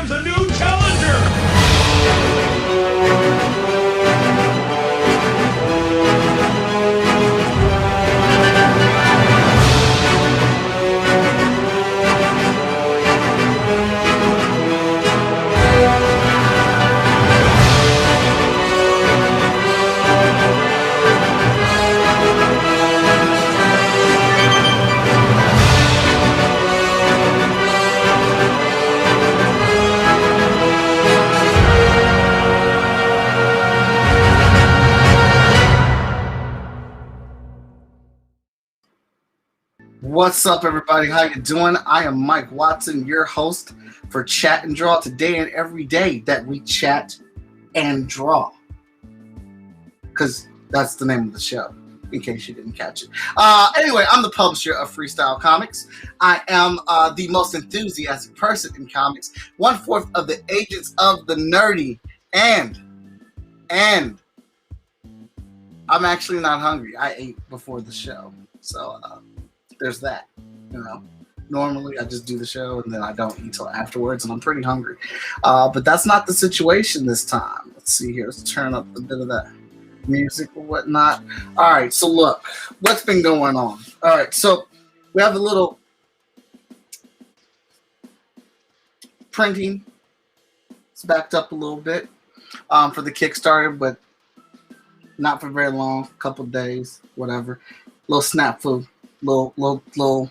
comes a new challenger! What's up, everybody? How you doing? I am Mike Watson, your host for Chat and Draw, today and every day that we chat and draw. Because that's the name of the show, in case you didn't catch it. Anyway, I'm the publisher of Freestyle Comics. I am the most enthusiastic person in comics, 1/4 of the agents of the nerdy, and I'm actually not hungry. I ate before the show, so there's that. Normally I just do the show and then I don't eat till afterwards, and I'm pretty hungry. But that's not the situation this time. Let's see here. Let's turn up a bit of that music or whatnot. All right, so look, what's been going on? All right, so we have a little printing. It's backed up a little bit for the Kickstarter, but not for very long. A couple days, whatever. Little snafu. Little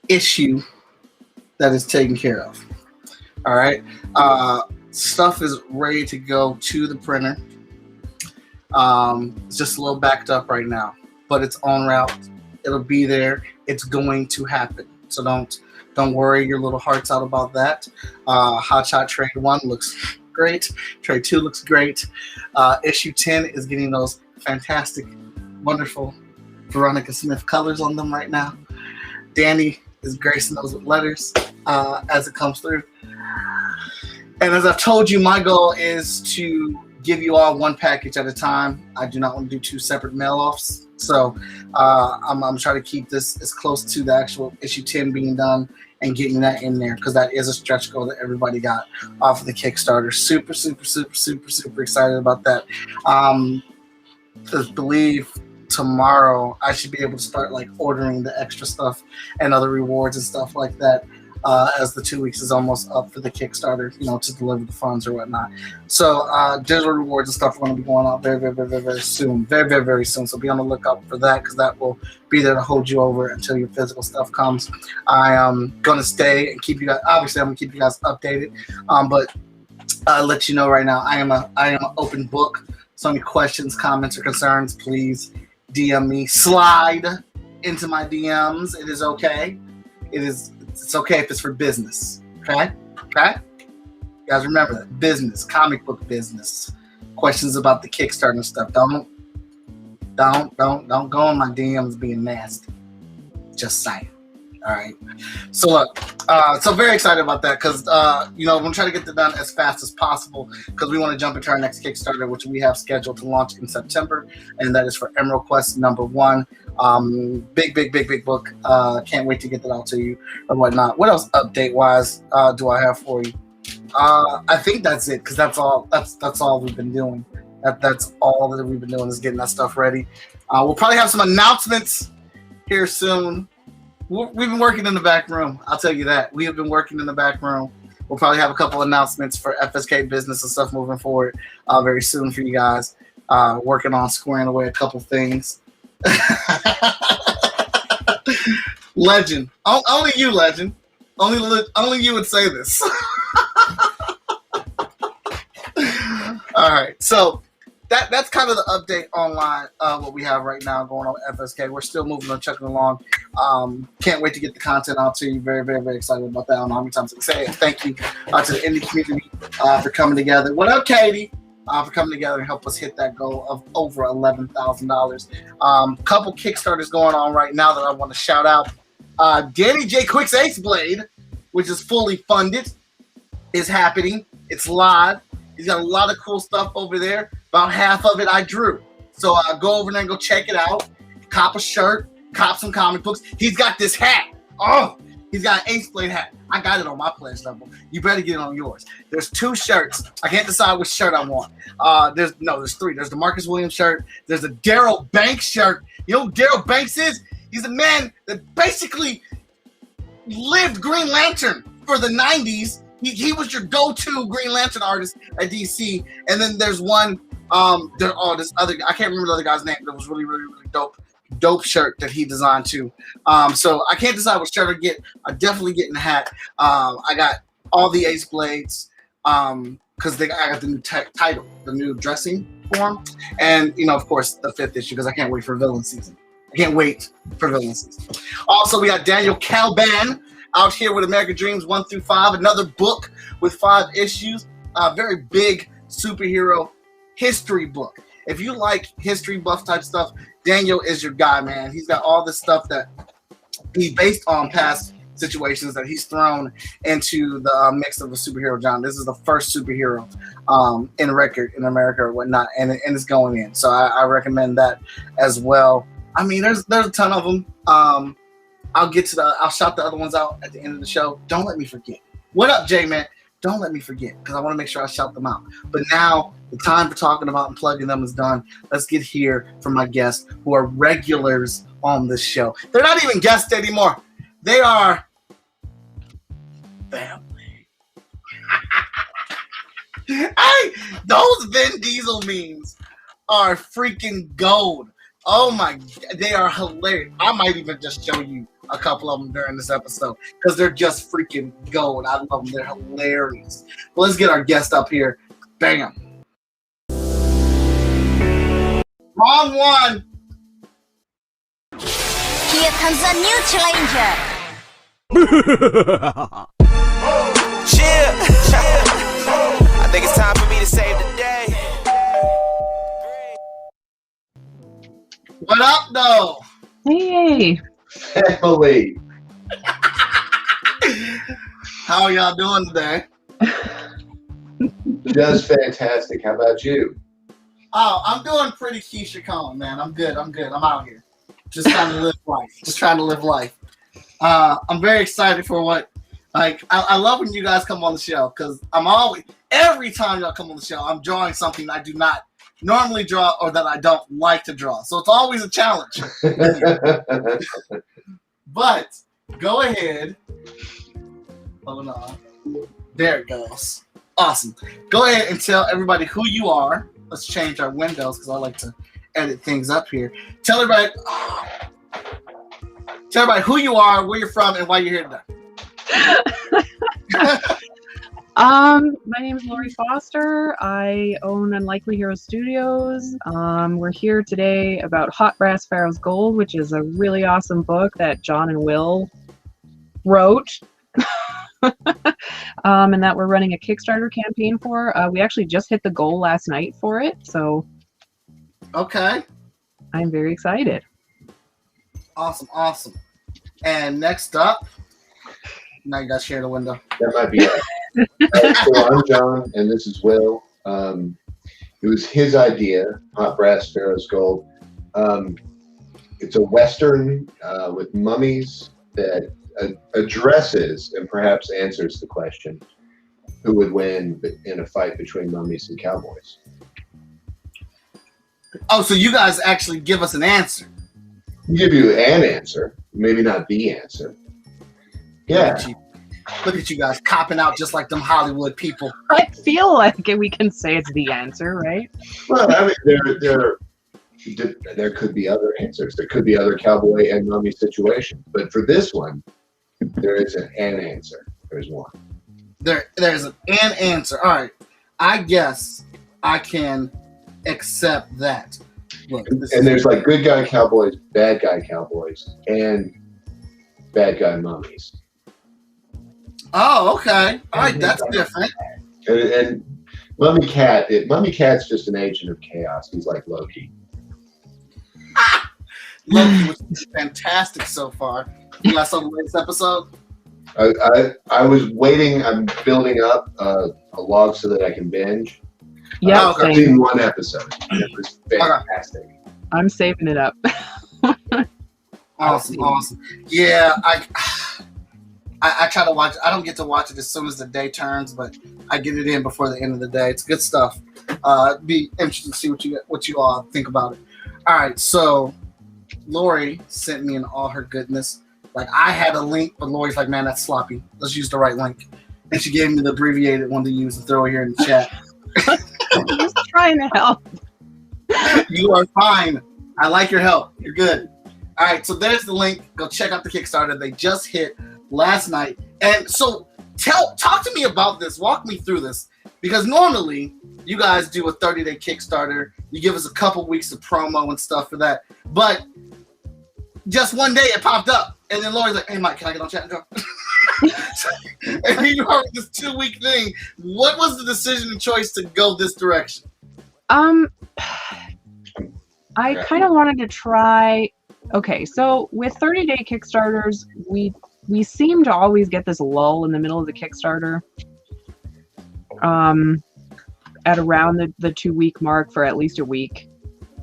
issue that is taken care of. All right, stuff is ready to go to the printer. It's just a little backed up right now, but it's en route. It'll be there. It's going to happen. So don't worry your little hearts out about that. Hot Shot Trade 1 looks great. Trade 2 looks great. Issue 10 is getting those fantastic, wonderful Veronica Smith colors on them right now. Danny is gracing those with letters as it comes through. And as I've told you, my goal is to give you all one package at a time. I do not want to do 2 separate mail-offs. So I'm trying to keep this as close to the actual issue 10 being done and getting that in there, because that is a stretch goal that everybody got off of the Kickstarter. Super excited about that. I believe tomorrow I should be able to start ordering the extra stuff and other rewards and stuff like that as the 2 weeks is almost up for the Kickstarter, to deliver the funds or whatnot. So digital rewards and stuff are going to be going out very soon, very soon. So be on the lookout for that, because that will be there to hold you over until your physical stuff comes. I am going to stay and keep you guys, obviously I'm going to keep you guys updated, but I'll let you know right now, I am an open book. So any questions, comments, or concerns, please DM me. Slide into my DMs. It is okay. It's okay if it's for business. Okay? You guys remember that. Business, comic book business. Questions about the Kickstarter and stuff. Don't go on my DMs being nasty. Just saying. All right. So look, so very excited about that, because we're going to try to get that done as fast as possible, because we want to jump into our next Kickstarter, which we have scheduled to launch in September, and that is for Emerald Quest #1. Big book. Can't wait to get that out to you or whatnot. What else update wise do I have for you? I think that's it, because that's all we've been doing. That's all that we've been doing, is getting that stuff ready. We'll probably have some announcements here soon. We've been working in the back room. I'll tell you that. We have been working in the back room. We'll probably have a couple announcements for FSK business and stuff moving forward very soon for you guys. Working on squaring away a couple things. Legend. Only you, Legend. Only you would say this. All right. So that's kind of the update online, what we have right now going on with FSK. We're still moving and chugging along. Can't wait to get the content out to you. Very excited about that. I don't know how many times I can say it. Thank you to the indie community for coming together. What up, Katie? For coming together and help us hit that goal of over $11,000. Couple Kickstarters going on right now that I want to shout out. Danny J. Quick's Ace Blade, which is fully funded, is happening. It's live. He's got a lot of cool stuff over there. About half of it I drew. So go over there and go check it out. Cop a shirt. Cop some comic books. He's got this hat. Oh, He's got an Ace Blade hat. I got it on my pledge level. You better get it on yours. There's 2 shirts. I can't decide which shirt I want. There's 3. There's the Marcus Williams shirt. There's the Daryl Banks shirt. You know who Daryl Banks is? He's a man that basically lived Green Lantern for the 90s. He was your go-to Green Lantern artist at DC. And then there's one, this other, I can't remember the other guy's name, but it was really, really, really dope shirt that he designed too. So I can't decide what shirt I get. I definitely getting the hat. I got all the Ace Blades because I got the new title, the new dressing form, and of course the 5th issue because I can't wait for villain season. I can't wait for villain season. Also, we got Daniel Calban out here with American Dreams 1 through 5, another book with 5 issues. A very big superhero history book. If you like history buff type stuff, Daniel is your guy, man. He's got all this stuff that he's based on past situations that he's thrown into the mix of a superhero genre. This is the first superhero in record in America or whatnot, and it's going in. So I recommend that as well. I mean, there's a ton of them. I'll shout the other ones out at the end of the show. Don't let me forget. What up, J-Man? Don't let me forget because I want to make sure I shout them out. But now the time for talking about and plugging them is done. Let's get here from my guests who are regulars on this show. They're not even guests anymore. They are family. Hey, those Vin Diesel memes are freaking gold. Oh my, they are hilarious. I might even just show you a couple of them during this episode because they're just freaking gold. I love them. They're hilarious. Well, let's get our guest up here. Bam. Wrong one. Here comes a new challenger. Chill. I think it's time for me to save the day. What up, though? Hey. Family. How are y'all doing today? Just fantastic. How about you? Oh, I'm doing pretty Keisha Cohen, man. I'm good. I'm out here. Just trying to live life. I'm very excited for what, I love when you guys come on the show because every time y'all come on the show, I'm drawing something I do not normally draw or that I don't like to draw. So it's always a challenge. But go ahead. Hold on. There it goes. Awesome. Go ahead and tell everybody who you are. Let's change our windows because I like to edit things up here. Tell everybody who you are, where you're from, and why you're here today. My name is Laurie Foster. I own Unlikely Hero Studios. We're here today about Hot Brass Pharaoh's Gold, which is a really awesome book that John and Will wrote. And that we're running a Kickstarter campaign for. We actually just hit the goal last night for it, so okay. I'm very excited. Awesome. And next up, now you guys share the window. That might be it. So I'm John, and this is Will. It was his idea, Hot Brass Pharaoh's Gold. It's a Western with mummies that addresses and perhaps answers the question, who would win in a fight between mummies and cowboys? Oh, so you guys actually give us an answer. We'll give you an answer, maybe not the answer. Yeah. Look at you guys copping out just like them Hollywood people. I feel like we can say it's the answer, right? Well, I mean, there could be other answers. There could be other cowboy and mummy situations. But for this one, there is an answer. There's one. There's an answer. All right. I guess I can accept that. Look, and there's like good guy cowboys, bad guy cowboys, and bad guy mummies. Oh, okay. All right, that's different. And Mummy Cat's just an agent of chaos. He's like Loki. Loki was fantastic so far. You guys saw the latest episode? I was waiting. I'm building up a log so that I can binge. Yeah, I've seen one episode. And it was fantastic. I'm saving it up. Awesome. Yeah, I try to watch. I don't get to watch it as soon as the day turns, but I get it in before the end of the day. It's good stuff. Be interested to see what you all think about it. All right, so Laurie sent me in all her goodness. Like I had a link, but Laurie's like, man, that's sloppy. Let's use the right link. And she gave me the abbreviated one to use and throw it here in the chat. I'm just trying to help. You are fine. I like your help. You're good. All right, so there's the link. Go check out the Kickstarter. They just hit last night. And so talk to me about this. Walk me through this. Because normally you guys do a 30-day Kickstarter. You give us a couple weeks of promo and stuff for that. But just one day it popped up. And then Laurie's like, hey, Mike, can I get on chat and go? And you are this 2-week thing. What was the decision and choice to go this direction? I kind of wanted to try. Okay, so with 30-day Kickstarters, we seem to always get this lull in the middle of the Kickstarter. At around the 2-week mark for at least a week.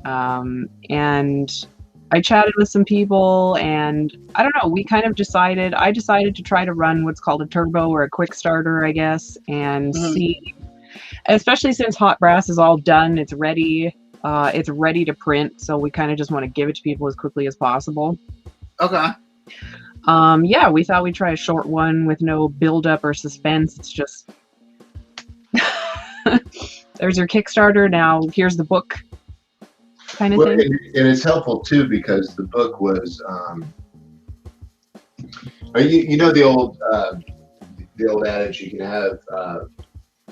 And I chatted with some people, and I don't know, I decided to try to run what's called a turbo or a quick starter, I guess, and see, especially since Hot Brass is all done, it's ready to print, so we kind of just want to give it to people as quickly as possible. Okay. Yeah, we thought we'd try a short one with no build-up or suspense. It's just there's your Kickstarter, now here's the book kind of thing. And it's helpful too because the book was, you know the old adage, you can have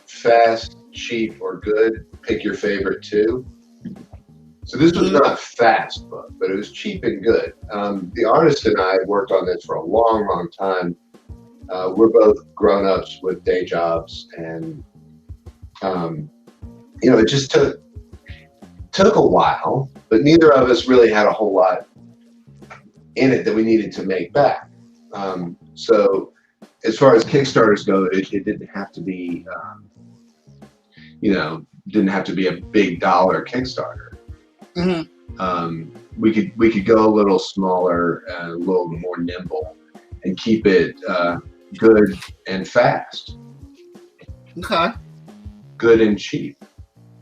fast, cheap, or good. Pick your favorite two. So this was not a fast book, but it was cheap and good. The artist and I worked on this for a long, long time. We're both grown-ups with day jobs, and it just took a while, but neither of us really had a whole lot in it that we needed to make back. So as far as Kickstarters go, it didn't have to be, didn't have to be a big dollar Kickstarter. We could go a little smaller, a little more nimble, and keep it good and fast. Okay. Good and cheap.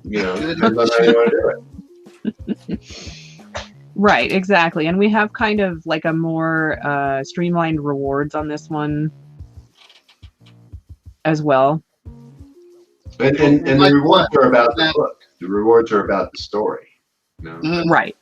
Depends on how you want to do it. Right, exactly. And we have kind of like a more streamlined rewards on this one as well. And the rewards are about the book. The rewards are about the story. Right.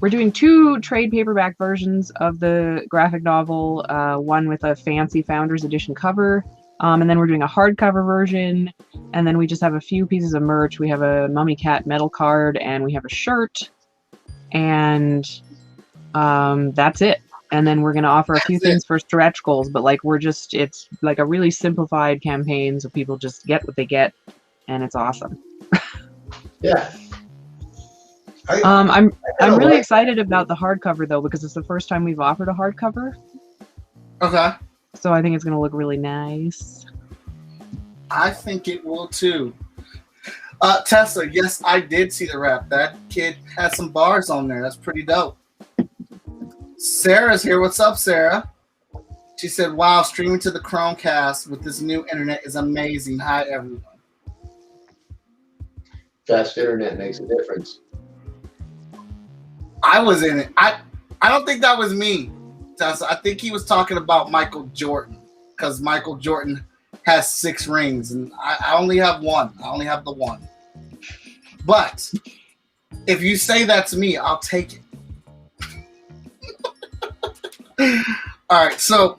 We're doing 2 trade paperback versions of the graphic novel, one with a fancy Founders Edition cover, and then we're doing a hardcover version, and then we just have a few pieces of merch. We have a Mummy Cat metal card, and we have a shirt, and that's it. And then we're going to offer a few things for stretch goals, but it's like a really simplified campaign, so people just get what they get, and it's awesome. Yeah. I'm really excited about the hardcover though, because it's the first time we've offered a hardcover. Okay. So I think it's going to look really nice. I think it will too. Tessa, yes, I did see the rap. That kid had some bars on there. That's pretty dope. Sarah's here. What's up, Sarah? She said, wow, streaming to the Chromecast with this new internet is amazing. Hi, everyone. Fast internet makes a difference. I was in it. I don't think that was me, Tessa. I think he was talking about Michael Jordan, because Michael Jordan has 6 rings, and I only have one. I only have the one. But if you say that's me, I'll take it. All right, so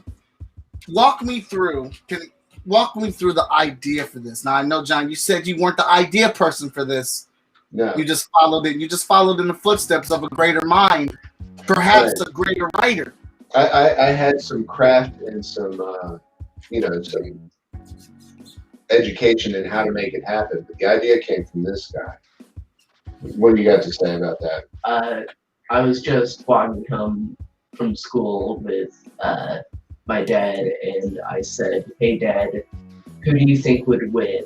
walk me through the idea for this. Now I know, John, you said you weren't the idea person for this. No. You just followed it. You just followed in the footsteps of a greater mind, perhaps a greater writer. I had some craft and some some education in how to make it happen, but the idea came from this guy. What do you got to say about that? I was just walking home from school with my dad, and I said, "Hey, Dad, who do you think would win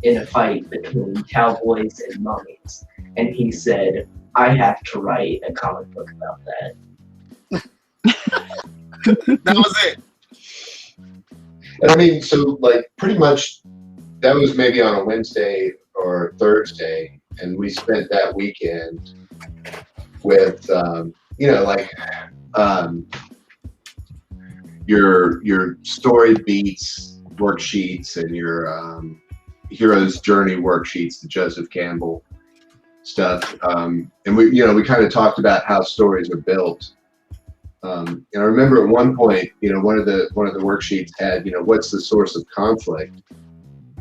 in a fight between cowboys and mummies?" And he said, I have to write a comic book about that. That was it. And I mean, so like pretty much that was maybe on a Wednesday or Thursday, and we spent that weekend with your story beats worksheets and your hero's journey worksheets, the Joseph Campbell stuff, and we kind of talked about how stories are built. And I remember at one point, one of the worksheets had, what's the source of conflict,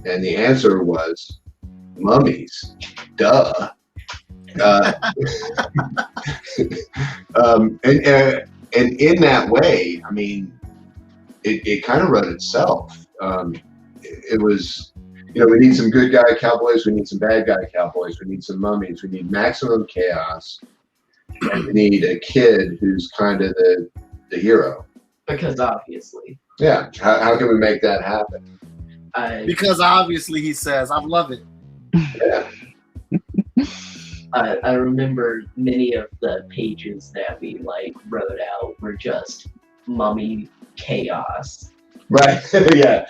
and the answer was mummies. Duh. And in that way, I mean, it kind of wrote itself. It was, we need some good guy cowboys, we need some bad guy cowboys, we need some mummies, we need maximum chaos, and we need a kid who's kind of the hero. Because obviously. Yeah. How can we make that happen? Because obviously, he says, I love it. Yeah. I remember many of the pages that we wrote out were just mummy chaos. Right. Yeah.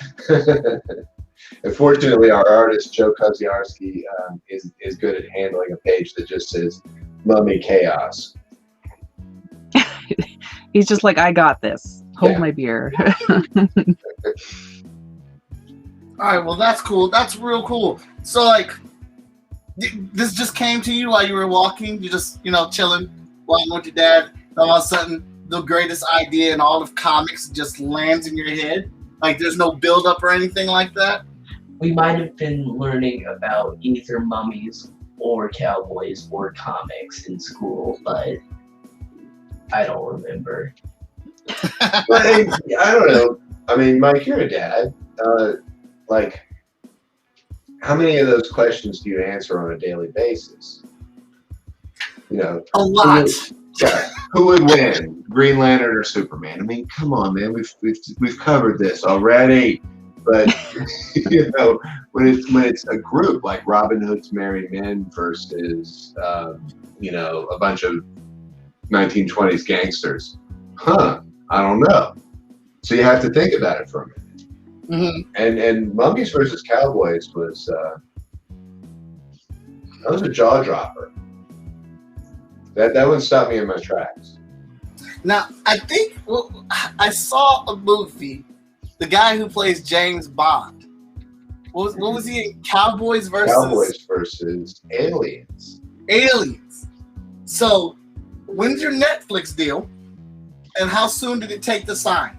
Unfortunately, our artist Joe Koziarski is good at handling a page that just says "mummy chaos." He's just like, I got this. Hold Yeah. my beer. All right, well, that's cool. That's real cool. So, this just came to you while you were walking? You just, chilling, walking with your dad, and all of a sudden, the greatest idea in all of comics just lands in your head? There's no build-up or anything like that? We might have been learning about either mummies or cowboys or comics in school, but I don't remember. But hey, I don't know. I mean, Mike, you're a dad. How many of those questions do you answer on a daily basis? A lot. Who would win, Green Lantern or Superman? I mean, come on, man. We've covered this already. But when it's a group like Robin Hood's Merry Men versus a bunch of 1920s gangsters, I don't know. So you have to think about it for a minute. Mm-hmm. And Mummies versus Cowboys was a jaw dropper. That wouldn't stop me in my tracks. Now, I think I saw a movie. The guy who plays James Bond. What was he in? Cowboys versus Aliens. Aliens. So, when's your Netflix deal? And how soon did it take to sign?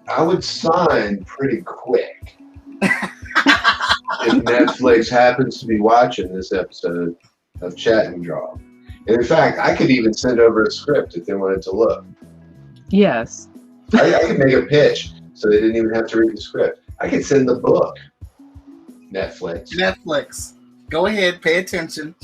I would sign pretty quick. If Netflix happens to be watching this episode of Chat and Draw. And in fact, I could even send over a script if they wanted to look. Yes. I could make a pitch so they didn't even have to read the script. I could send the book. Netflix. Go ahead, pay attention.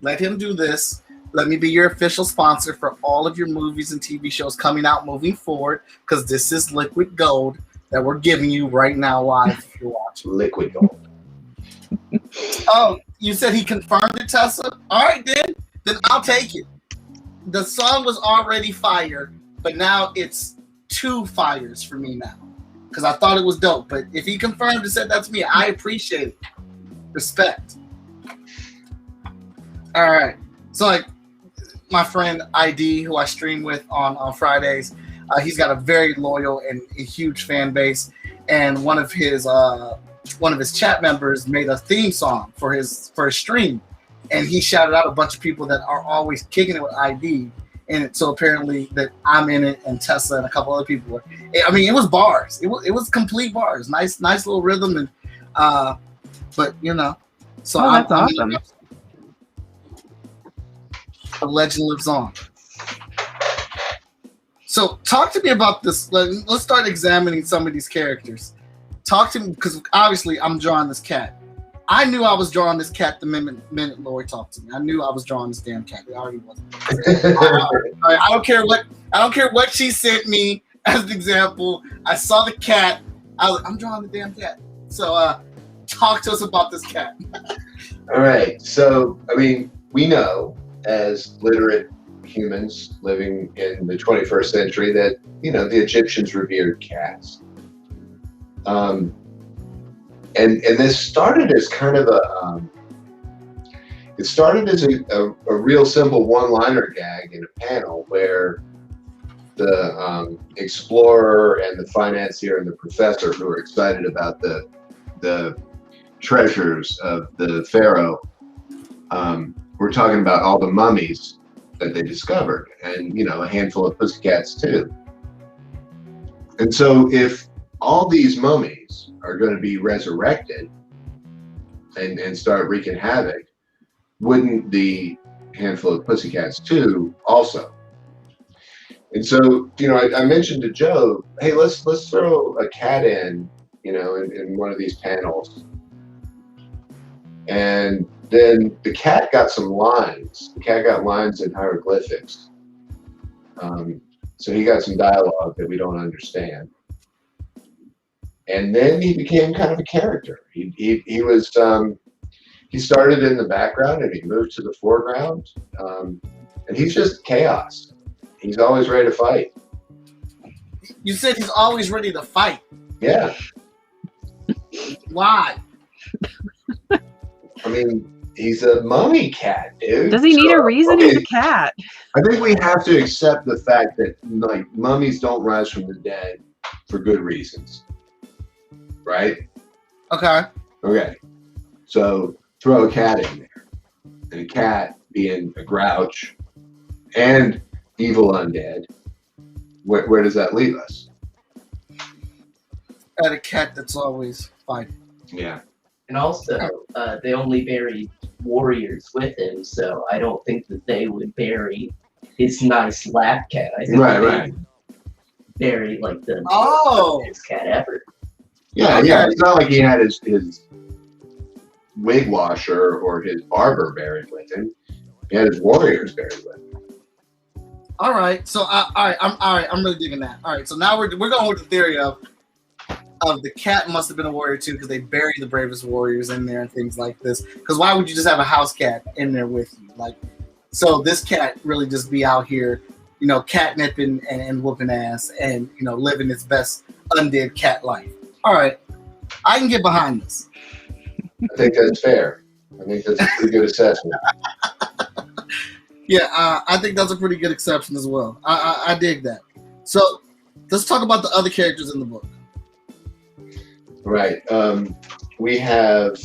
Let him do this. Let me be your official sponsor for all of your movies and TV shows coming out moving forward, because this is liquid gold that we're giving you right now live if you're watching. Liquid gold. Oh, you said he confirmed it, Tessa? All right, then I'll take it. The song was already fire, but now it's 2 fires for me now, because I thought it was dope. But if he confirmed and said that's me, I appreciate it. Respect. All right. So, my friend ID, who I stream with on Fridays, he's got a very loyal and a huge fan base, and one of his chat members made a theme song for his stream, and he shouted out a bunch of people that are always kicking it with ID. And so apparently that I'm in it, and Tessa and a couple other people were. I mean, it was bars. It was complete bars. Nice little rhythm, and but so that's awesome. A legend lives on. So talk to me about this. Let's start examining some of these characters. Talk to me, because obviously I'm drawing this cat. I knew I was drawing this cat the minute Laurie talked to me. I knew I was drawing this damn cat. It already was. I don't care what she sent me as an example. I saw the cat. I'm drawing the damn cat. So talk to us about this cat. All right. So I mean, we know as literate humans living in the 21st century that, the Egyptians revered cats. And this started as kind of it started as a real simple one-liner gag in a panel where the explorer and the financier and the professor, who are excited about the treasures of the pharaoh, were talking about all the mummies that they discovered, and a handful of pussycats too. And so if all these mummies are going to be resurrected and start wreaking havoc, wouldn't the handful of pussycats too also? And so, I mentioned to Joe, hey, let's throw a cat in one of these panels. And then the cat got some lines. The cat got lines in hieroglyphics. So he got some dialogue that we don't understand. And then he became kind of a character. He was he started in the background and he moved to the foreground. And he's just chaos. He's always ready to fight. You said he's always ready to fight. Yeah. Why? I mean, he's a mummy cat, dude. Does he need a reason? He's a cat. I think we have to accept the fact that mummies don't rise from the dead for good reasons. Right? Okay. Okay. So throw a cat in there. And a cat being a grouch and evil undead. Where does that leave us? At a cat that's always fighting. Yeah. And also, they only buried warriors with him, so I don't think that they would bury his nice lap cat. I think Right. Bury the his cat ever. Yeah, Okay. yeah. It's not like he had his wig washer or his barber buried with him. He had his warriors buried with him. All right. So I'm really digging that. All right. So now we're going with the theory of the cat must have been a warrior too, because they bury the bravest warriors in there and things like this. Because why would you just have a house cat in there with you? So this cat really just be out here, catnipping and whooping ass and living its best undead cat life. All right, I can get behind this. I think that's fair. I think that's a pretty good assessment. Yeah, I think that's a pretty good exception as well. I dig that. So let's talk about the other characters in the book. Right. We have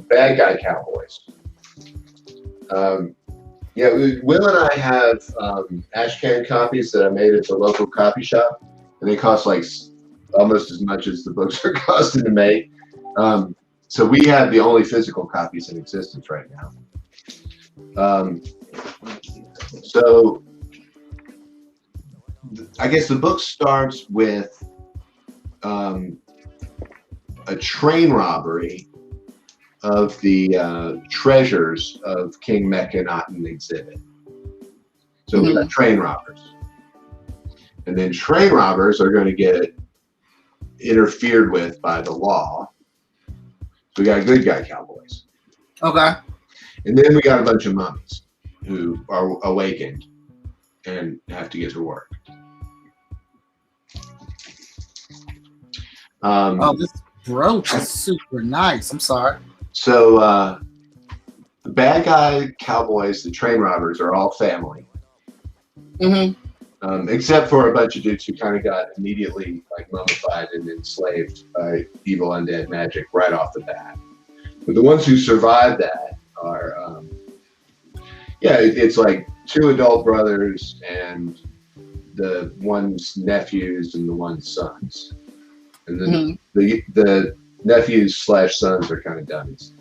bad guy cowboys. Will and I have ashcan copies that I made at the local copy shop, and they cost almost as much as the books are costing to make. So we have the only physical copies in existence right now. So I guess the book starts with a train robbery of the treasures of King Mekhenaten exhibit. So we got train robbers. And then train robbers are going to get interfered with by the law. So we got good guy cowboys. Okay. And then we got a bunch of mummies who are awakened and have to get to work. This brooch is super nice. I'm sorry. So the bad guy cowboys, the train robbers, are all family. Mm-hmm. Except for a bunch of dudes who kind of got immediately mummified and enslaved by evil undead magic right off the bat. But the ones who survived that are, it's like two adult brothers and the one's nephews and the one's sons. And then the nephews / sons are kind of dummies.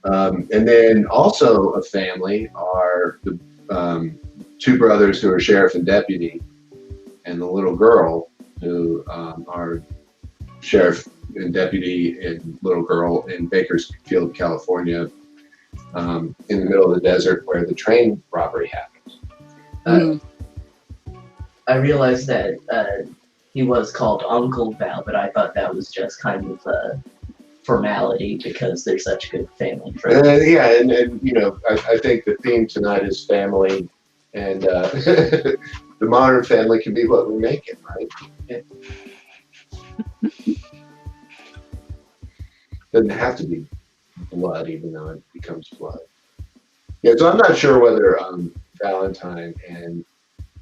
And then also a family are the two brothers who are sheriff and deputy, and the little girl who are sheriff and deputy and little girl in Bakersfield, California, in the middle of the desert where the train robbery happened. I realized that he was called Uncle Val, but I thought that was just kind of formality because they're such good family friends. Yeah, and you know, I think the theme tonight is family, and the modern family can be what we make it, right? Yeah. Doesn't have to be blood, even though it becomes blood. Yeah, so I'm not sure whether Valentine and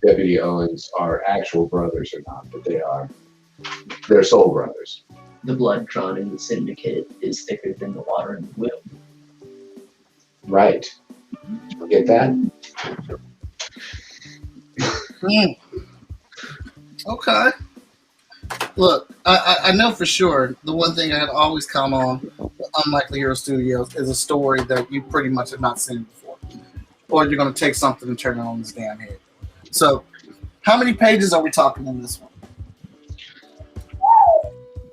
Deputy Owens are actual brothers or not, but they are. They're soul brothers. The blood drawn in the syndicate is thicker than the water in the womb. Right. You get that? Okay. Look, I know for sure the one thing I can always count on with Unlikely Hero Studios is a story that you pretty much have not seen before. Or you're going to take something and turn it on this damn head. So, how many pages are we talking in this one?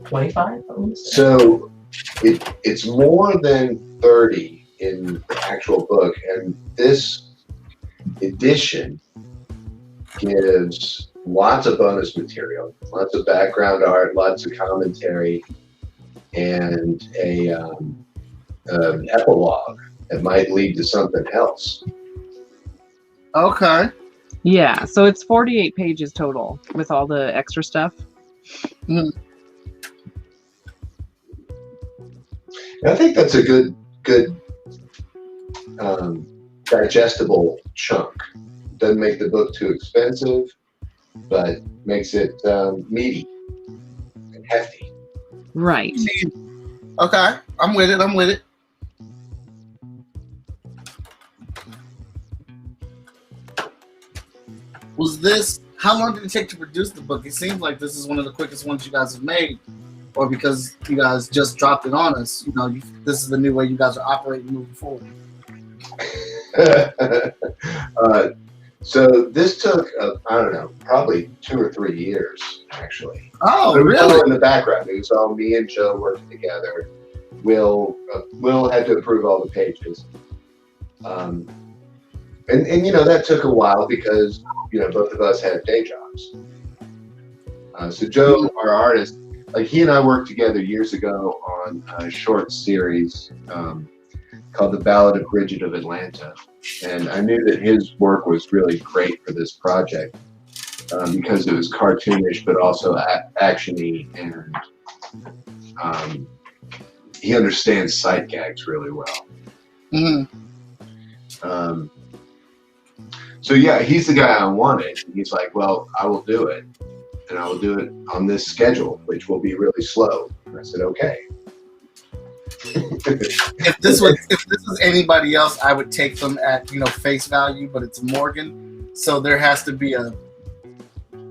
25? So it's more than 30 in the actual book, and this edition gives lots of bonus material, lots of background art, lots of commentary, and an epilogue that might lead to something else. Okay. Yeah, so it's 48 pages total with all the extra stuff. Mm. I think that's a good digestible chunk. Doesn't make the book too expensive, but makes it meaty and hefty. Right. Okay. I'm with it. How long did it take to produce the book? It seems like this is one of the quickest ones you guys have made, or because you guys just dropped it on us, this is the new way you guys are operating moving forward. So this took, I don't know, probably 2 or 3 years, actually. Oh, it was all really? in the background. It was all me and Joe working together. Will had to approve all the pages. And that took a while because, both of us had day jobs. So Joe, our artist, like he and I worked together years ago on a short series called The Ballad of Bridget of Atlanta. And I knew that his work was really great for this project because it was cartoonish, but also actiony, and he understands sight gags really well. Mm-hmm. So yeah, he's the guy I wanted. He's like, well, I will do it. And I will do it on this schedule, which will be really slow. And I said, okay. If this was anybody else, I would take them at face value, but it's Morgan, so there has to be a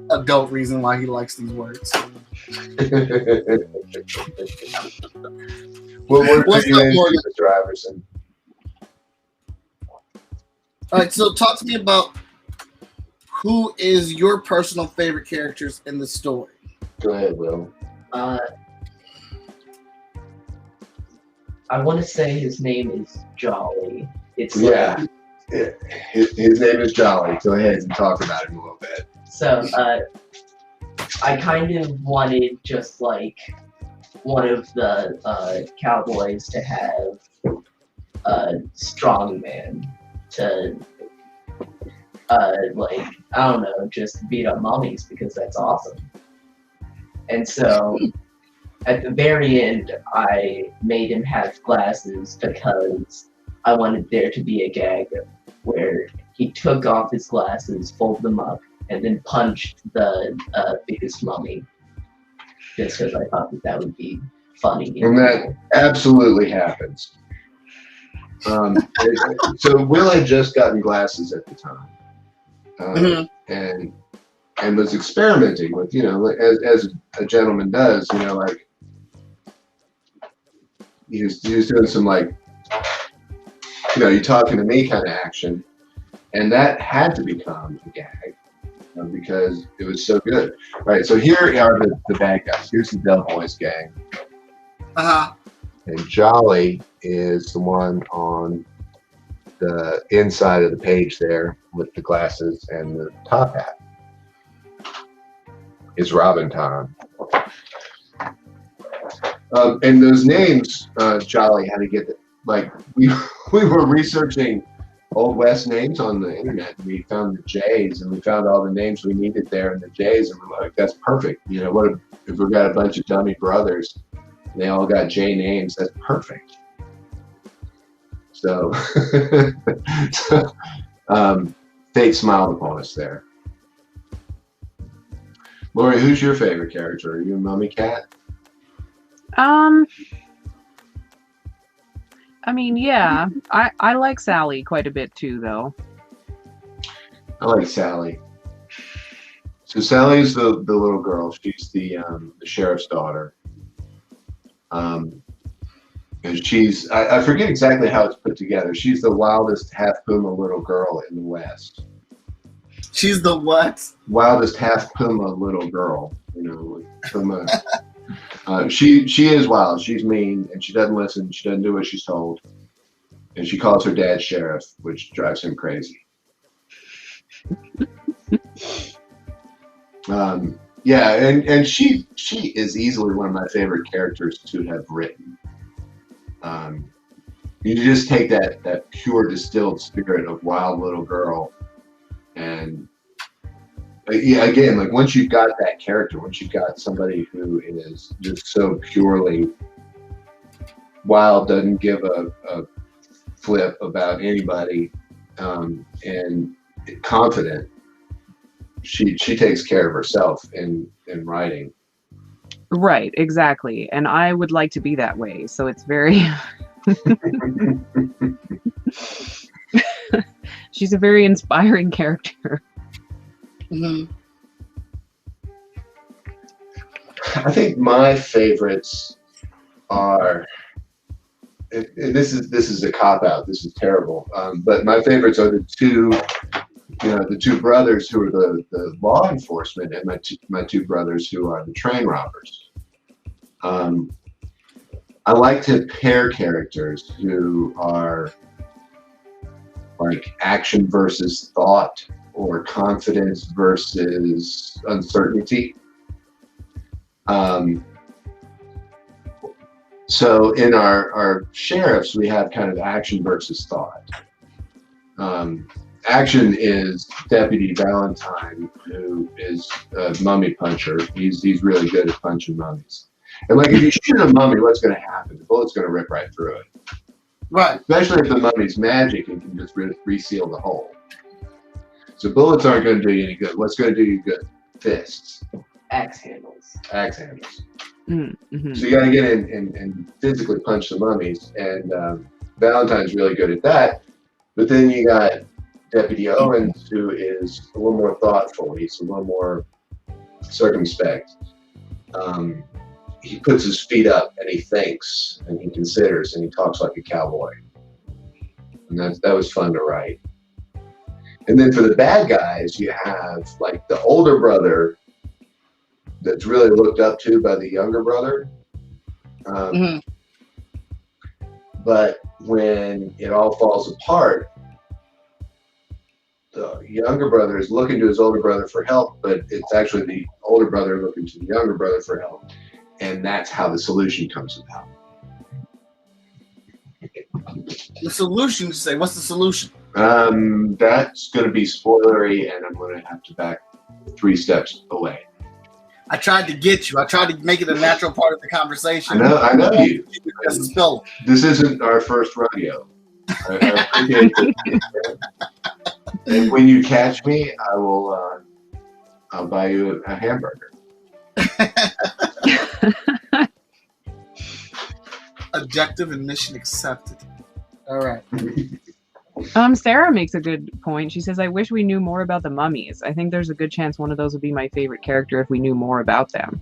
adult reason why he likes these words. Well, What's up, Morgan? Mr. Iverson? All right, so talk to me about who is your personal favorite characters in the story. Go ahead, Will. I want to say his name is Jolly. It's Yeah. His name is Jolly. Go ahead and talk about him a little bit. So, I kind of wanted just like one of the cowboys to have a strong man to I don't know, just beat up mummies because that's awesome. And so at the very end, I made him have glasses because I wanted there to be a gag where he took off his glasses, folded them up, and then punched the biggest mummy. Just because I thought that would be funny. And that absolutely happens. So Will had just gotten glasses at the time, and was experimenting with, as a gentleman does, like he was doing some you talking to me kind of action, and that had to become a gag because it was so good. Right. So here are the bad guys. Here's the Del Boys gang. And Jolly is the one on the inside of the page there with the glasses and the top hat. Is Robin Tom. And those names, Jolly had to get it. Like we were researching Old West names on the internet. And we found the J's, and we found all the names we needed there in the J's, and we're like, that's perfect. You know, what if we got a bunch of dummy brothers, and they all got J names? That's perfect. So, fate smiled upon us there. Laurie, who's your favorite character? Are you a mummy cat? I mean, yeah, I like Sally quite a bit too, though. I like Sally. So Sally's the little girl. She's the sheriff's daughter. And she's, I forget exactly how it's put together. She's the wildest half puma little girl in the West. She's the what? Wildest half puma little girl. You know, puma. She is wild. She's mean, and she doesn't listen. She doesn't do what she's told, and she calls her dad sheriff, which drives him crazy. Yeah, and she is easily one of my favorite characters to have written. You just take that pure distilled spirit of wild little girl, and yeah, again, like once you've got that character, once you've got somebody who is just so purely wild, doesn't give a flip about anybody, and confident, she takes care of herself in writing. Right, exactly. And I would like to be that way. So it's very she's a very inspiring character. Mm-hmm. I think my favorites are, and this is a cop out. This is terrible. But my favorites are the two brothers who are the law enforcement, and my two brothers who are the train robbers. I like to pair characters who are like action versus thought, or confidence versus uncertainty. So in our sheriffs, we have kind of action versus thought. Action is Deputy Valentine, who is a mummy puncher. He's really good at punching mummies. And like if you shoot a mummy, what's going to happen? The bullet's going to rip right through it. Right. Especially if the mummy's magic and can just reseal the hole. So bullets aren't going to do you any good. What's going to do you good? Fists. Axe handles. Axe handles. Mm-hmm. So you got to get in and physically punch the mummies. And Valentine's really good at that. But then you got Deputy Owens, who is a little more thoughtful. He's a little more circumspect. He puts his feet up and he thinks and he considers and he talks like a cowboy. And that was fun to write. And then for the bad guys, you have like the older brother that's really looked up to by the younger brother. But when it all falls apart, the younger brother is looking to his older brother for help, but it's actually the older brother looking to the younger brother for help. And that's how the solution comes about. The solution, you say, what's the solution? That's going to be spoilery, and I'm going to have to back 3 steps away. I tried to get you. I tried to make it a natural part of the conversation. I know you. This isn't our first rodeo. I appreciate it. And when you catch me, I will. I'll buy you a hamburger. Objective and mission accepted. All right. Sarah makes a good point. She says, I wish we knew more about the mummies. I think there's a good chance one of those would be my favorite character if we knew more about them.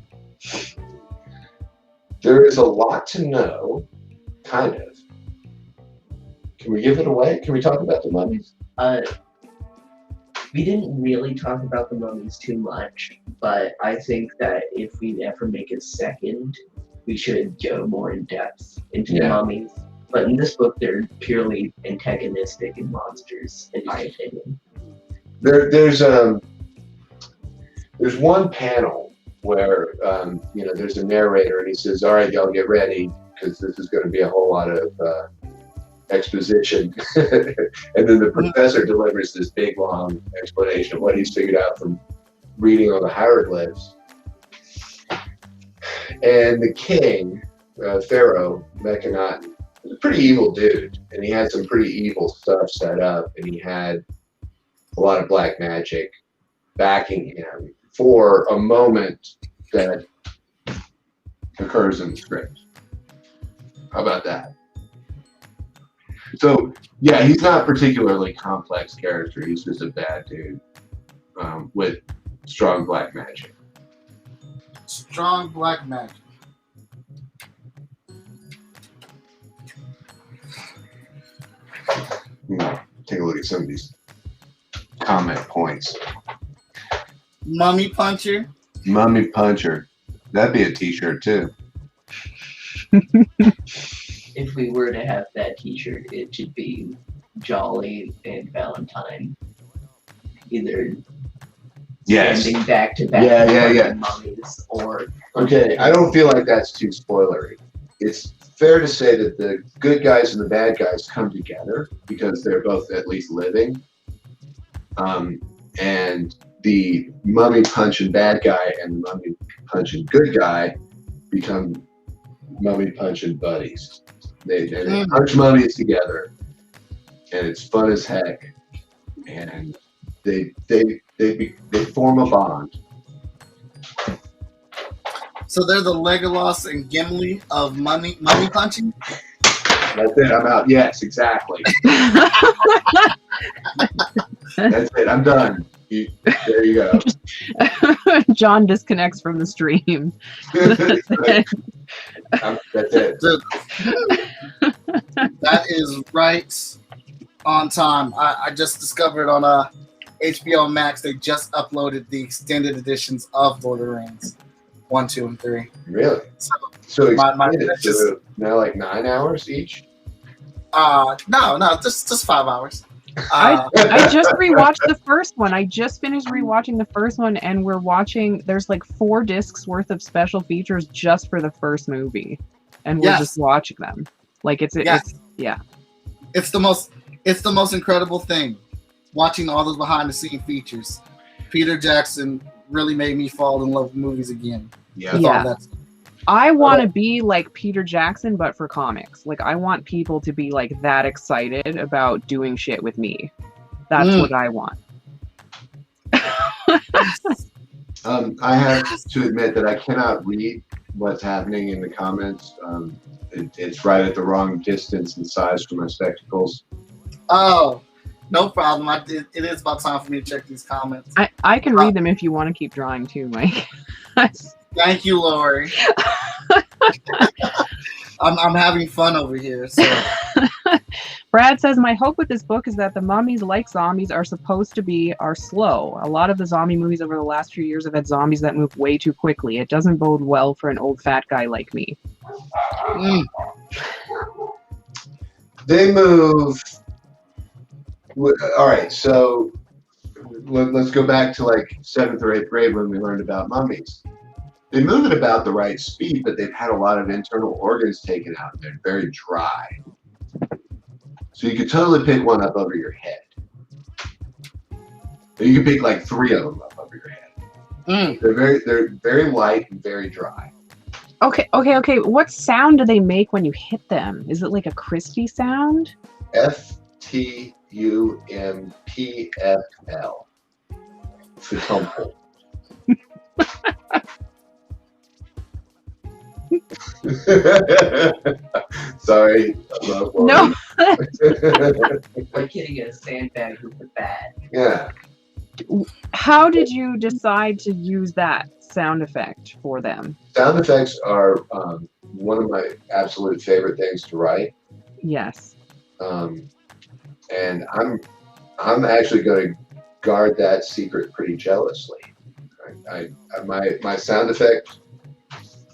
There is a lot to know, kind of. Can we give it away? Can we talk about the mummies? We didn't really talk about the mummies too much, but I think that if we ever make a second, we should go more in depth into the mummies. But in this book, they're purely antagonistic and monsters, in my opinion. There's one panel where there's a narrator and he says, "All right, y'all get ready because this is going to be a whole lot of exposition," and then the professor delivers this big long explanation of what he's figured out from reading on the hieroglyphs. And the king, Pharaoh Mekhenaten, was a pretty evil dude, and he had some pretty evil stuff set up, and he had a lot of black magic backing him for a moment that occurs in the script. How about that? So, yeah, he's not a particularly complex character. He's just a bad dude with strong black magic. Strong black magic. Take a look at some of these comment points. Mummy puncher. Mummy puncher. That'd be a t-shirt too. If we were to have that t-shirt, it should be Jolly and Valentine. Either standing back to back Yeah. mummies, or Okay, I don't feel like that's too spoilery. It's fair to say that the good guys and the bad guys come together because they're both at least living. And the mummy punching bad guy and the mummy punching good guy become mummy punching buddies. They punch mummies together, and it's fun as heck. And they form a bond. So they're the Legolas and Gimli of mummy punching. That's it. I'm out. Yes, exactly. That's it. I'm done. There you go. John disconnects from the stream. That's it. That is right on time. I just discovered on HBO Max they just uploaded the extended editions of Lord of the Rings 1, 2, and 3. Really? So now like 9 hours each? No, just 5 hours. I just rewatched the first one. I just finished rewatching the first one, and there's like 4 discs worth of special features just for the first movie, and we're just watching them. Like it's the most incredible thing, watching all those behind the scene features. Peter Jackson really made me fall in love with movies again. Yeah. I want to be like Peter Jackson, but for comics. Like, I want people to be like that excited about doing shit with me. That's what I want. I have to admit that I cannot read what's happening in the comments. It's right at the wrong distance and size for my spectacles. Oh, no problem. It is about time for me to check these comments. I can read them if you want to keep drawing too, Mike. Thank you, Laurie. I'm having fun over here. So. Brad says, my hope with this book is that the mummies, like zombies, are slow. A lot of the zombie movies over the last few years have had zombies that move way too quickly. It doesn't bode well for an old fat guy like me. They move. All right, so let's go back to like 7th or 8th grade when we learned about mummies. They move at about the right speed, but they've had a lot of internal organs taken out, and they're very dry. So you could totally pick one up over your head. Or you could pick like 3 of them up over your head. They're very light and very dry. Okay. What sound do they make when you hit them? Is it like a crispy sound? FTUMPFL. Futumple. Sorry. No. like hitting a sandbag with a bat. Yeah. How did you decide to use that sound effect for them? Sound effects are one of my absolute favorite things to write. Yes. And I'm actually going to guard that secret pretty jealously. My sound effect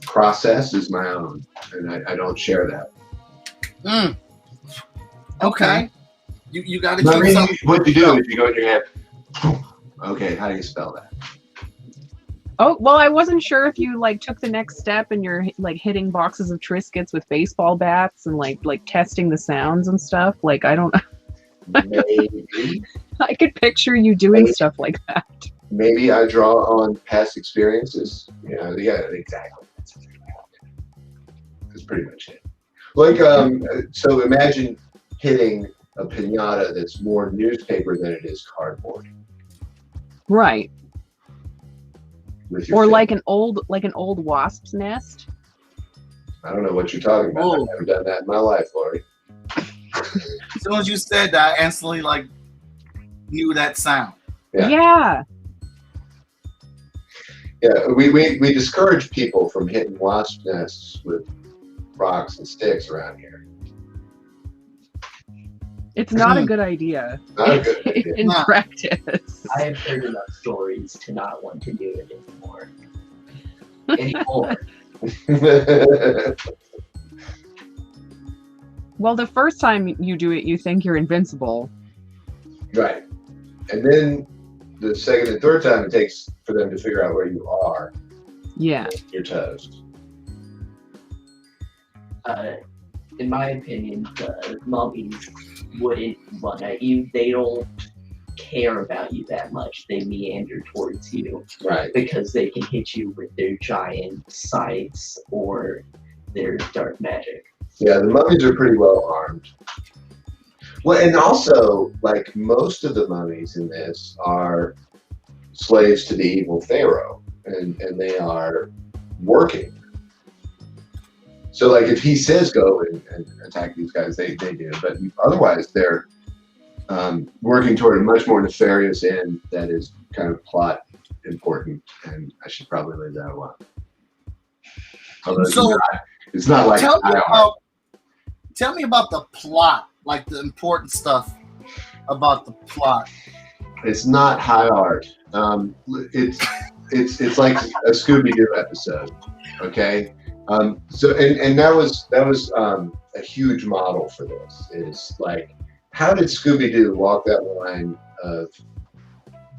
process is my own, and I don't share that. Okay. You got to keep something. What you do is you go in your head. Okay, how do you spell that? Oh, well, I wasn't sure if you like took the next step and you're like hitting boxes of Triscuits with baseball bats and like testing the sounds and stuff. Like I don't Maybe. I could picture you doing stuff like that. Maybe I draw on past experiences. Yeah, exactly. That's pretty much it. Like, so imagine hitting a piñata that's more newspaper than it is cardboard. Right. With your Or finger. like an old wasp's nest. I don't know what you're talking about. Whoa. I've never done that in my life, Laurie. As soon as you said that, I instantly like knew that sound. Yeah. Yeah, we discourage people from hitting wasp nests with rocks and sticks around here. It's not a good idea Not a good idea. in No. practice. I have heard enough stories to not want to do it anymore. Well, the first time you do it, you think you're invincible. Right. And then the second and third time it takes for them to figure out where you are, Yeah. you're toast. In my opinion, the mummies wouldn't wanna. They don't care about you that much. They meander towards you Right. because they can hit you with their giant scythes or their dark magic. Yeah, the mummies are pretty well armed. Well, and also, like, most of the mummies in this are slaves to the evil pharaoh, and they are working. So, like, if he says go and attack these guys, they do. But otherwise, they're working toward a much more nefarious end that is kind of plot important, and I should probably leave that alone. Although So, it's not like tell me about the plot, like the important stuff about the plot. it's not high art. It's like a Scooby-Doo episode. Okay. So that was a huge model for this. Is like, how did Scooby-Doo walk that line of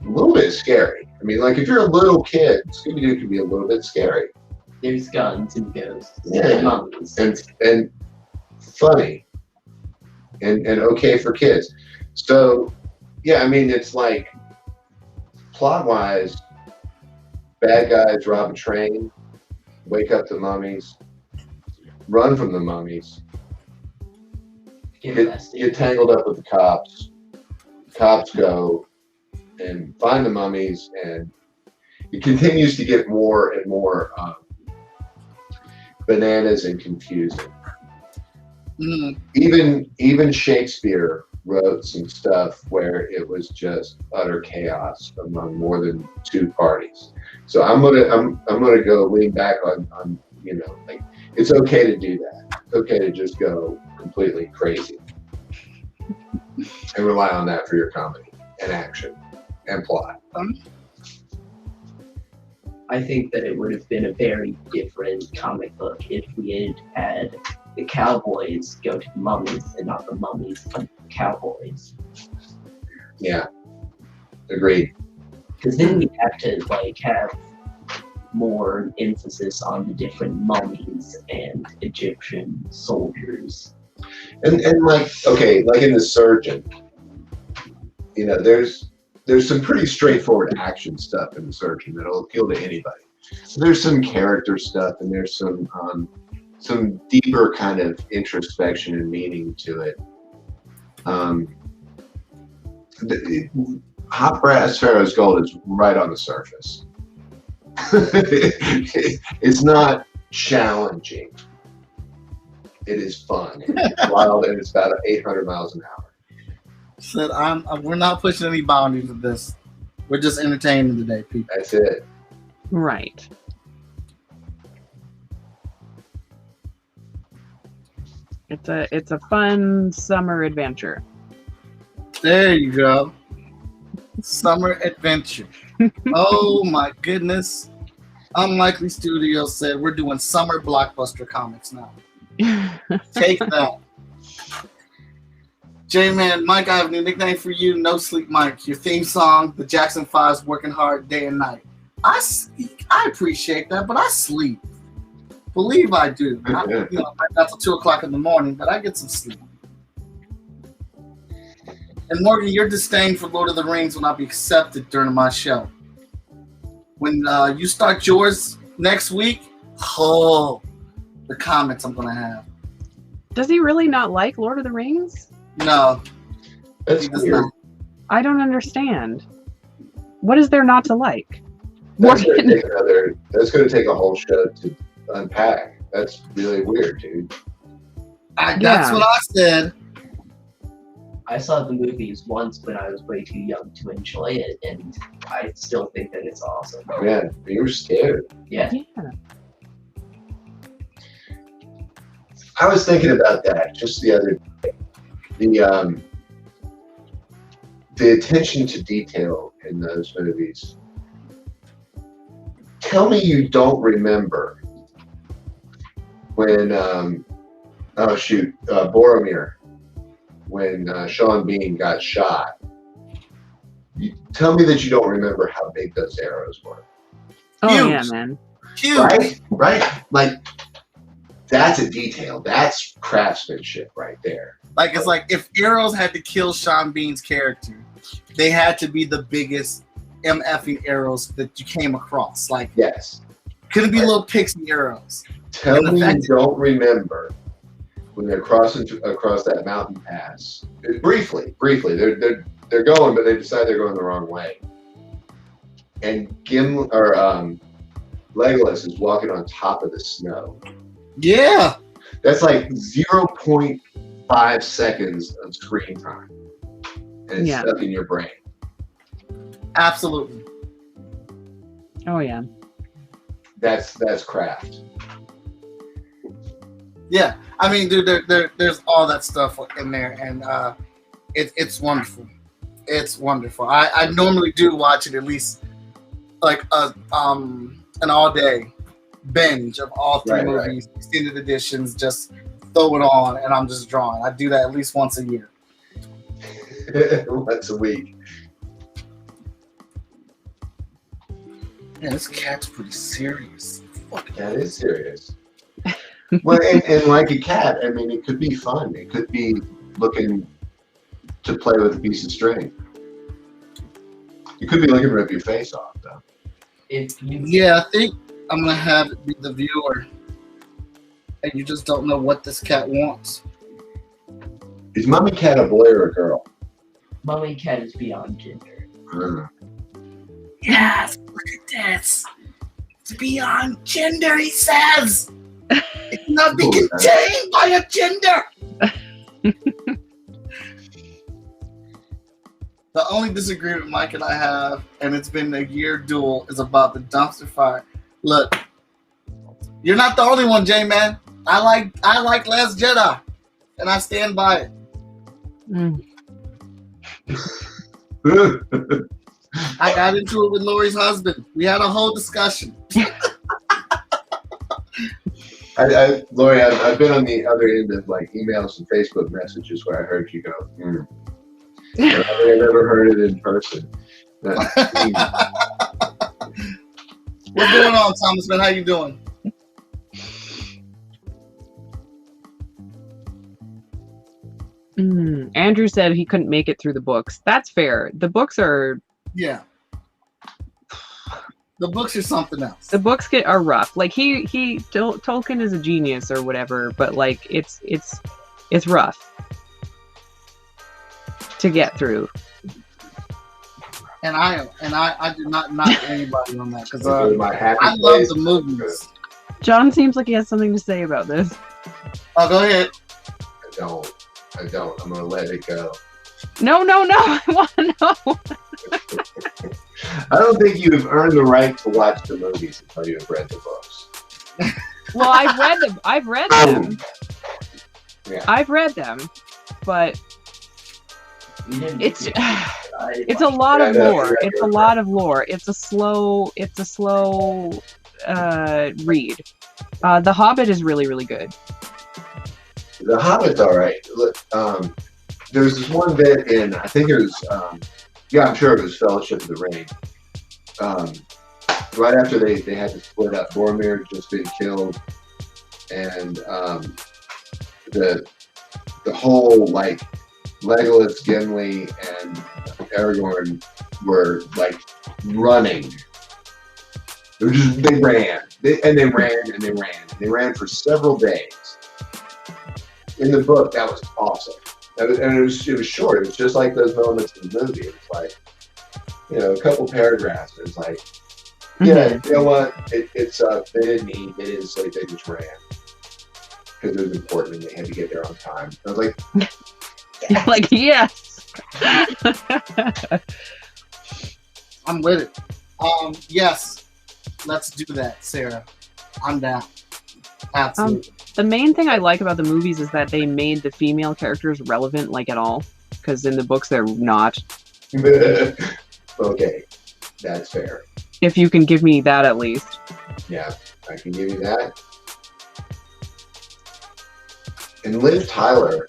a little bit scary? I mean, like, if you're a little kid, Scooby-Doo can be a little bit scary. There's guns and ghosts Yeah. and mummies. And funny and okay for kids. So yeah, I mean, it's like, plot wise, bad guys rob a train, wake up the mummies, run from the mummies, get tangled up with the cops. Cops go and find the mummies, and it continues to get more and more bananas and confusing. Mm, Even Shakespeare wrote some stuff where it was just utter chaos among more than two parties. So I'm gonna go lean back on like, it's okay to do that. It's okay to just go completely crazy and rely on that for your comedy and action and plot. I think that it would have been a very different comic book if we had the cowboys go to the mummies and not the mummies to the cowboys. Yeah, agreed. Because then we have to have more emphasis on the different mummies and Egyptian soldiers. And like, okay, like in The Surgeon, there's some pretty straightforward action stuff in The Surgeon that'll appeal to anybody. So there's some character stuff, and there's some deeper kind of introspection and meaning to it. Hot Brass Pharaoh's Gold is right on the surface. It's not challenging. It is fun. It's wild, and it's about 800 miles an hour. said we're not pushing any boundaries with this. We're just entertaining today, people. That's it. Right. It's a fun summer adventure. There you go. Summer adventure. Oh my goodness. Unlikely Studios said we're doing summer blockbuster comics now. Take that. J-Man, Mike, I have a new nickname for you. No Sleep Mike. Your theme song, the Jackson 5's Working Hard Day and Night. I appreciate that, but I sleep. Believe I do. I might not till 2 o'clock in the morning, but I get some sleep. And Morgan, your disdain for Lord of the Rings will not be accepted during my show. When you start yours next week, the comments I'm gonna have. Does he really not like Lord of the Rings? No, That's weird. not. I don't understand. What is there not to like? That's going to take a whole show to unpack. That's really weird, dude. That's what I said. I saw the movies once when I was way too young to enjoy it, and I still think that it's awesome. Man, you were scared. Yeah. Yeah. I was thinking about that just the other day. The attention to detail in those movies. Tell me you don't remember when Boromir, when Sean Bean got shot. Tell me that you don't remember how big those arrows were. Oh Huge. yeah, man. Huge. Right? Like, that's a detail. That's craftsmanship right there. Like, it's like if arrows had to kill Sean Bean's character, they had to be the biggest MFing arrows that you came across. Like, Yes. couldn't be little pixie arrows. Tell And the me you fact- don't remember when they're crossing across that mountain pass. Briefly, they're going, but they decide they're going the wrong way. And Legolas is walking on top of the snow. Yeah. That's like 0.5 seconds of screen time, and it's Yeah. stuck in your brain. Absolutely. Oh yeah. That's craft. Yeah. I mean, dude, there's all that stuff in there, and it's wonderful. It's wonderful. I normally do watch it at least like an all day binge of all three movies, extended editions, just throw it on, and I'm just drawing. I do that at least once a year. Once a week. Man, this cat's pretty serious. That is serious. Well, and like a cat, I mean, it could be fun. It could be looking to play with a piece of string. You could be looking to rip your face off, though. Yeah, I think I'm gonna have it be the viewer, and you just don't know what this cat wants. Is Mommy Cat a boy or a girl? Mommy Cat is beyond gender. Yes, look at this. It's beyond gender, he says. It cannot be contained by a gender. The only disagreement Mike and I have, and it's been a year duel, is about the dumpster fire. Look, you're not the only one, J-Man. I like Last Jedi, and I stand by it. I got into it with Laurie's husband. We had a whole discussion. Laurie, I've been on the other end of like emails and Facebook messages where I heard you go, I've never heard it in person. What's going on, Thomas, man? How you doing? Andrew said he couldn't make it through the books. That's fair. The books are... Yeah. The books are something else. The books are rough. Like Tolkien is a genius or whatever, but like it's rough to get through. And I do not knock anybody on that because I love place. the movies. John seems like he has something to say about this. Oh, go ahead. I don't. I'm gonna let it go. No. I want to know. I don't think you have earned the right to watch the movies until you have read the books. Well, I've read them. Yeah. I've read them, but it's a lot of lore. It's a lot of lore. It's a slow read. The Hobbit is really, really good. The Hobbit's all right. Look, there's this one bit in, I think it was, I'm sure it was Fellowship of the Ring. right after they had to split up, Boromir had just been killed, and the whole like Legolas, Gimli, and Aragorn were like running. They ran. They ran for several days. In the book, that was awesome. And it was short. It was just like those moments in the movie. It was like, a couple paragraphs. It was like, yeah, you know what? It's they didn't eat, they didn't sleep, they just ran because it was important and they had to get there on time. I was like, like yes. I'm with it. Yes, let's do that, Sarah. I'm down. Absolutely. The main thing I like about the movies is that they made the female characters relevant, like at all, because in the books they're not. Okay, that's fair. If you can give me that at least. Yeah, I can give you that. And Liv Tyler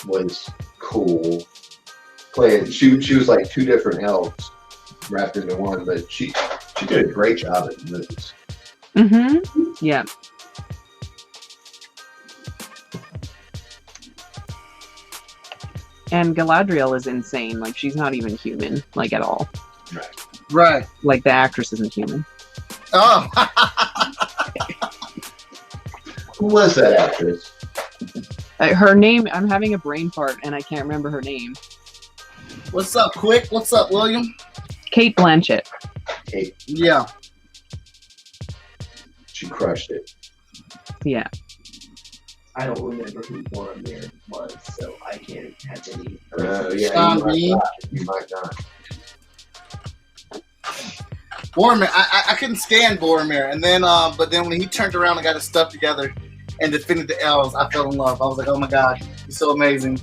was cool. Playing, she was like two different elves wrapped into one, but she did a great job at the movies. Mm-hmm. Yeah. And Galadriel is insane. Like, she's not even human, like, at all. Right. Like, the actress isn't human. Oh. Who was that actress? Her name, I'm having a brain fart, and I can't remember her name. What's up, Quick? What's up, William? Kate Blanchett. Kate. Yeah. She crushed it. Yeah. I don't remember who Boromir was, so I can't have any. Yeah, Sean Bean. You might not. Boromir. I couldn't stand Boromir, and then but then when he turned around and got his stuff together and defended the elves, I fell in love. I was like, oh my god, he's so amazing.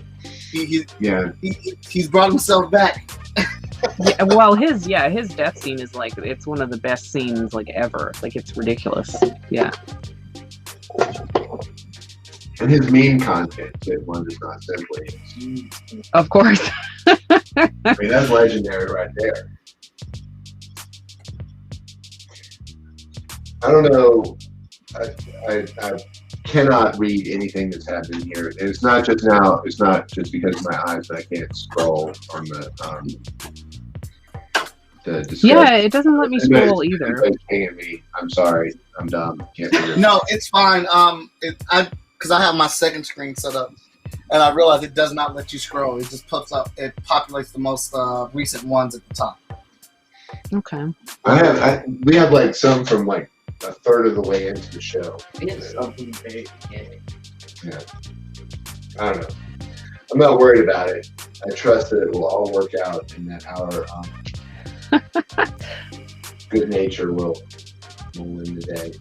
He's brought himself back. Yeah, well, his death scene is like, it's one of the best scenes like ever. Like, it's ridiculous. Yeah. And his meme content, that one is not simply. Of course. I mean, that's legendary right there. I don't know. I cannot read anything that's happening here. And it's not just now. It's not just because of my eyes that I can't scroll on the discussion. Yeah, it doesn't let me scroll either. Everybody's paying me. I'm sorry. I'm dumb. Can't do it. No, it's fine. Because I have my second screen set up, and I realize it does not let you scroll. It just pops up. It populates the most recent ones at the top. Okay. We have like some from like a third of the way into the show. It's something very beginning. Yeah. I don't know. I'm not worried about it. I trust that it will all work out and that our good nature will win the day.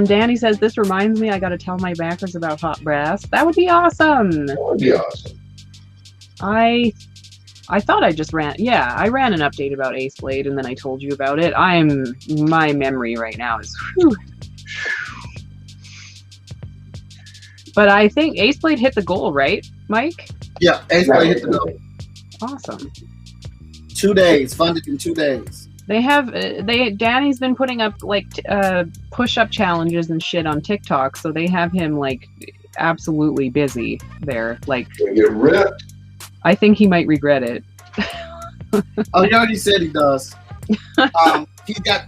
Danny says, this reminds me I gotta tell my backers about Hot Brass. That would be awesome. That would be awesome. I thought I just ran I ran an update about Ace Blade and then I told you about it. My memory right now is whew. But I think Ace Blade hit the goal, right, Mike? Yeah, Ace Blade hit the goal. Awesome. 2 days, funded in 2 days. Danny's been putting up like push-up challenges and shit on TikTok, so they have him like absolutely busy there. Like, get ripped. I think he might regret it. Oh, he already said he does.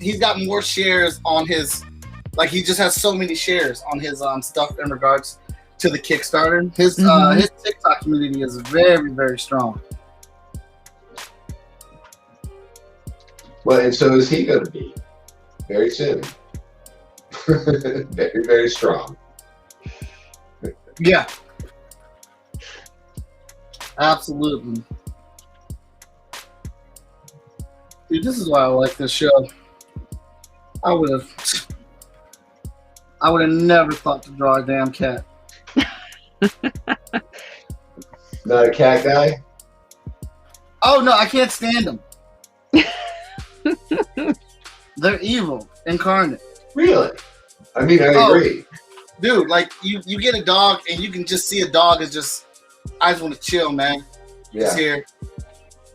He's got more shares on his, like, he just has so many shares on his stuff in regards to the Kickstarter. His TikTok community is very, very strong. Well, and so is he going to be very soon. Very, very strong. Yeah. Absolutely. Dude, this is why I like this show. I would have never thought to draw a damn cat. Not a cat guy? Oh no, I can't stand them. They're evil incarnate. Really? I mean, I agree. Dude, like you get a dog and you can just see a dog is just, I just want to chill, man. Yeah. Just here.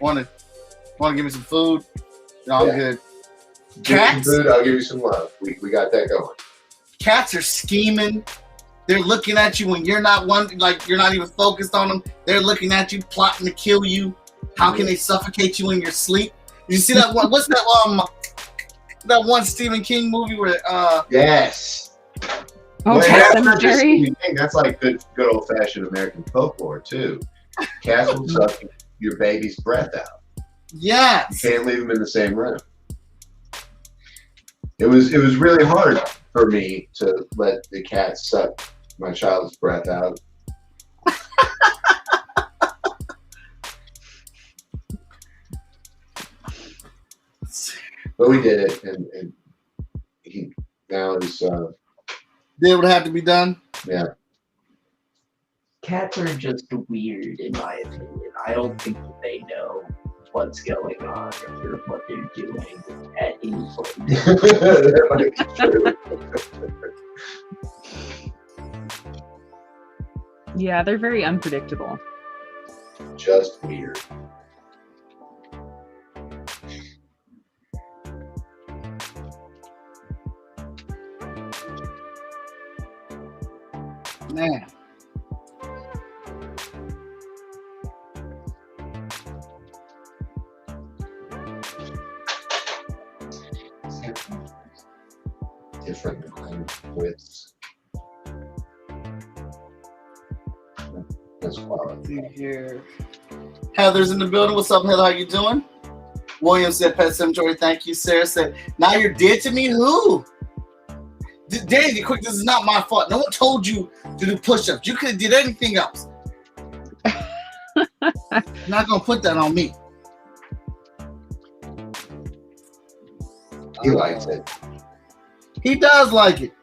Want to give me some food? No, I'm good. Give me some Cats, food, I'll give you some love. We got that going. cats are scheming. They're looking at you when you're not you're not even focused on them. They're looking at you, plotting to kill you. How can they suffocate you in your sleep? You see that one? What's that one Stephen King movie where Yes. Oh, Well, Pet that's not just Cemetery. Stephen King, that's like good old fashioned American folklore too. Cats will suck your baby's breath out. yes. You can't leave them in the same room. It was really hard for me to let the cat suck my child's breath out. But we did it, and he now is Did what had to be done. yeah. Cats are just weird, in my opinion. I don't think that they know what's going on or what they're doing at any point. That might be true. Yeah, they're very unpredictable. Just weird. Man. Different widths. That's wild. See here. Heather's in the building. What's up, Heather? How you doing? William said, Pet Cemetery, thank you. Sarah said, now you're dead to me? Who? Danny, quick, this is not my fault. No one told you to do push-ups. You could have did anything else. You're not going to put that on me. He likes it. He does like it.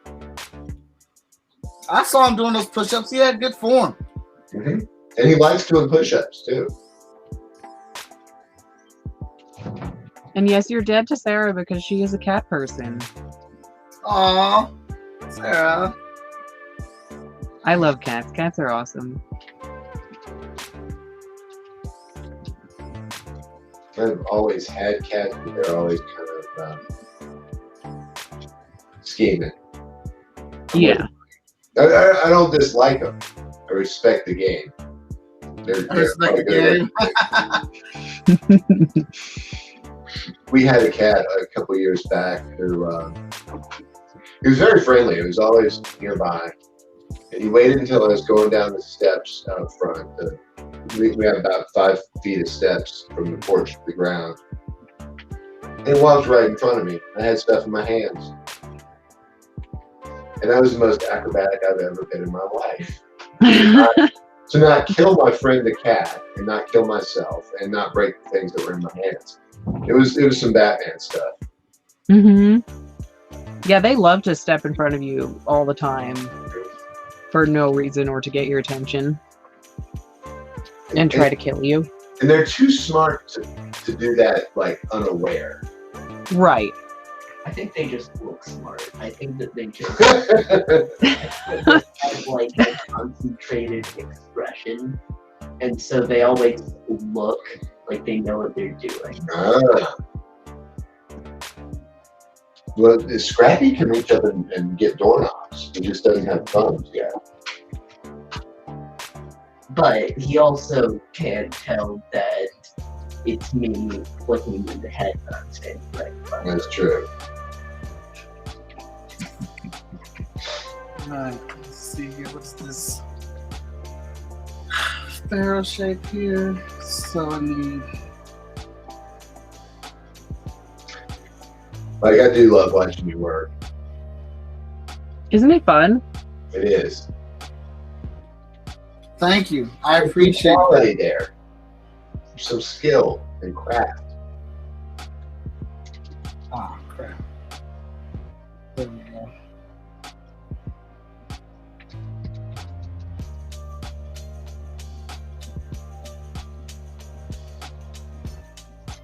I saw him doing those push-ups. He had good form. Mm-hmm. And he likes doing push-ups too. And yes, you're dead to Sarah because she is a cat person. Aw, Sarah. I love cats. Cats are awesome. I've always had cats, but they're always kind of scheming. Yeah. I don't dislike them. I respect the game. I respect the game. We had a cat a couple years back who he was very friendly. He was always nearby, and he waited until I was going down the steps out front. We had about 5 feet of steps from the porch to the ground, and he walked right in front of me. I had stuff in my hands, and that was the most acrobatic I've ever been in my life. To not kill my friend the cat, and not kill myself, and not break the things that were in my hands. It was some Batman stuff. Mm-hmm. Yeah, they love to step in front of you all the time for no reason or to get your attention and try to kill you. And they're too smart to do that, like, unaware. Right. I think they just look smart. I think that they just have like a concentrated expression, and so they always look like they know what they're doing. Well, Scrappy can reach up and get doorknobs. He just doesn't have thumbs yet. But he also can't tell that it's me looking in the head, not standing right in front of him. That's true. Alright, let's see here. What's this? Sparrow shape here. So I need. Like, I do love watching you work. Isn't it fun? It is. Thank you. I appreciate quality that. there. Some skill and craft. Ah, crap. There we go.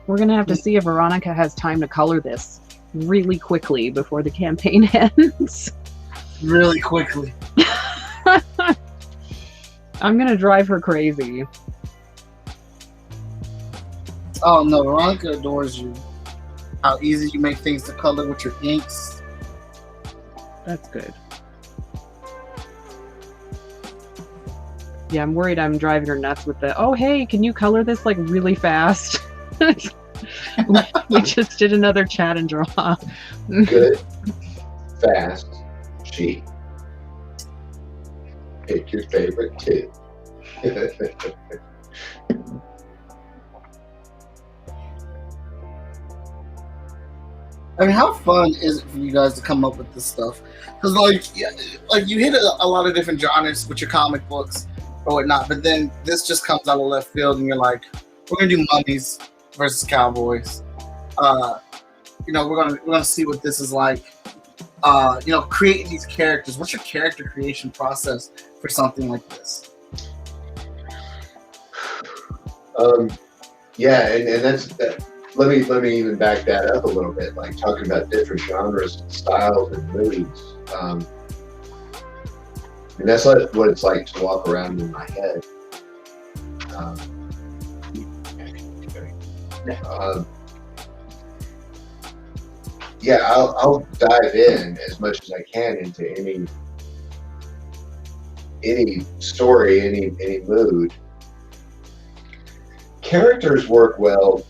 We're going to have to see if Veronica has time to color this really quickly before the campaign ends. Really quickly. I'm going to drive her crazy. Oh no, Veronica adores you. how easy you make things to color with your inks. That's good. Yeah, I'm worried I'm driving her nuts with the, oh, hey, can you color this like really fast? We just did another chat and draw. Good, fast, cheap. Pick your favorite two. I mean, how fun is it for you guys to come up with this stuff? Because like you hit a lot of different genres with your comic books or whatnot, but then this just comes out of left field, and you're like, we're gonna do mummies versus cowboys. We're gonna see what this is like. Creating these characters. What's your character creation process for something like this? Yeah, and that's that. Let me even back that up a little bit, like talking about different genres and styles and moods. And that's what it's like to walk around in my head. Yeah, I'll dive in as much as I can into any story, any mood. Characters work well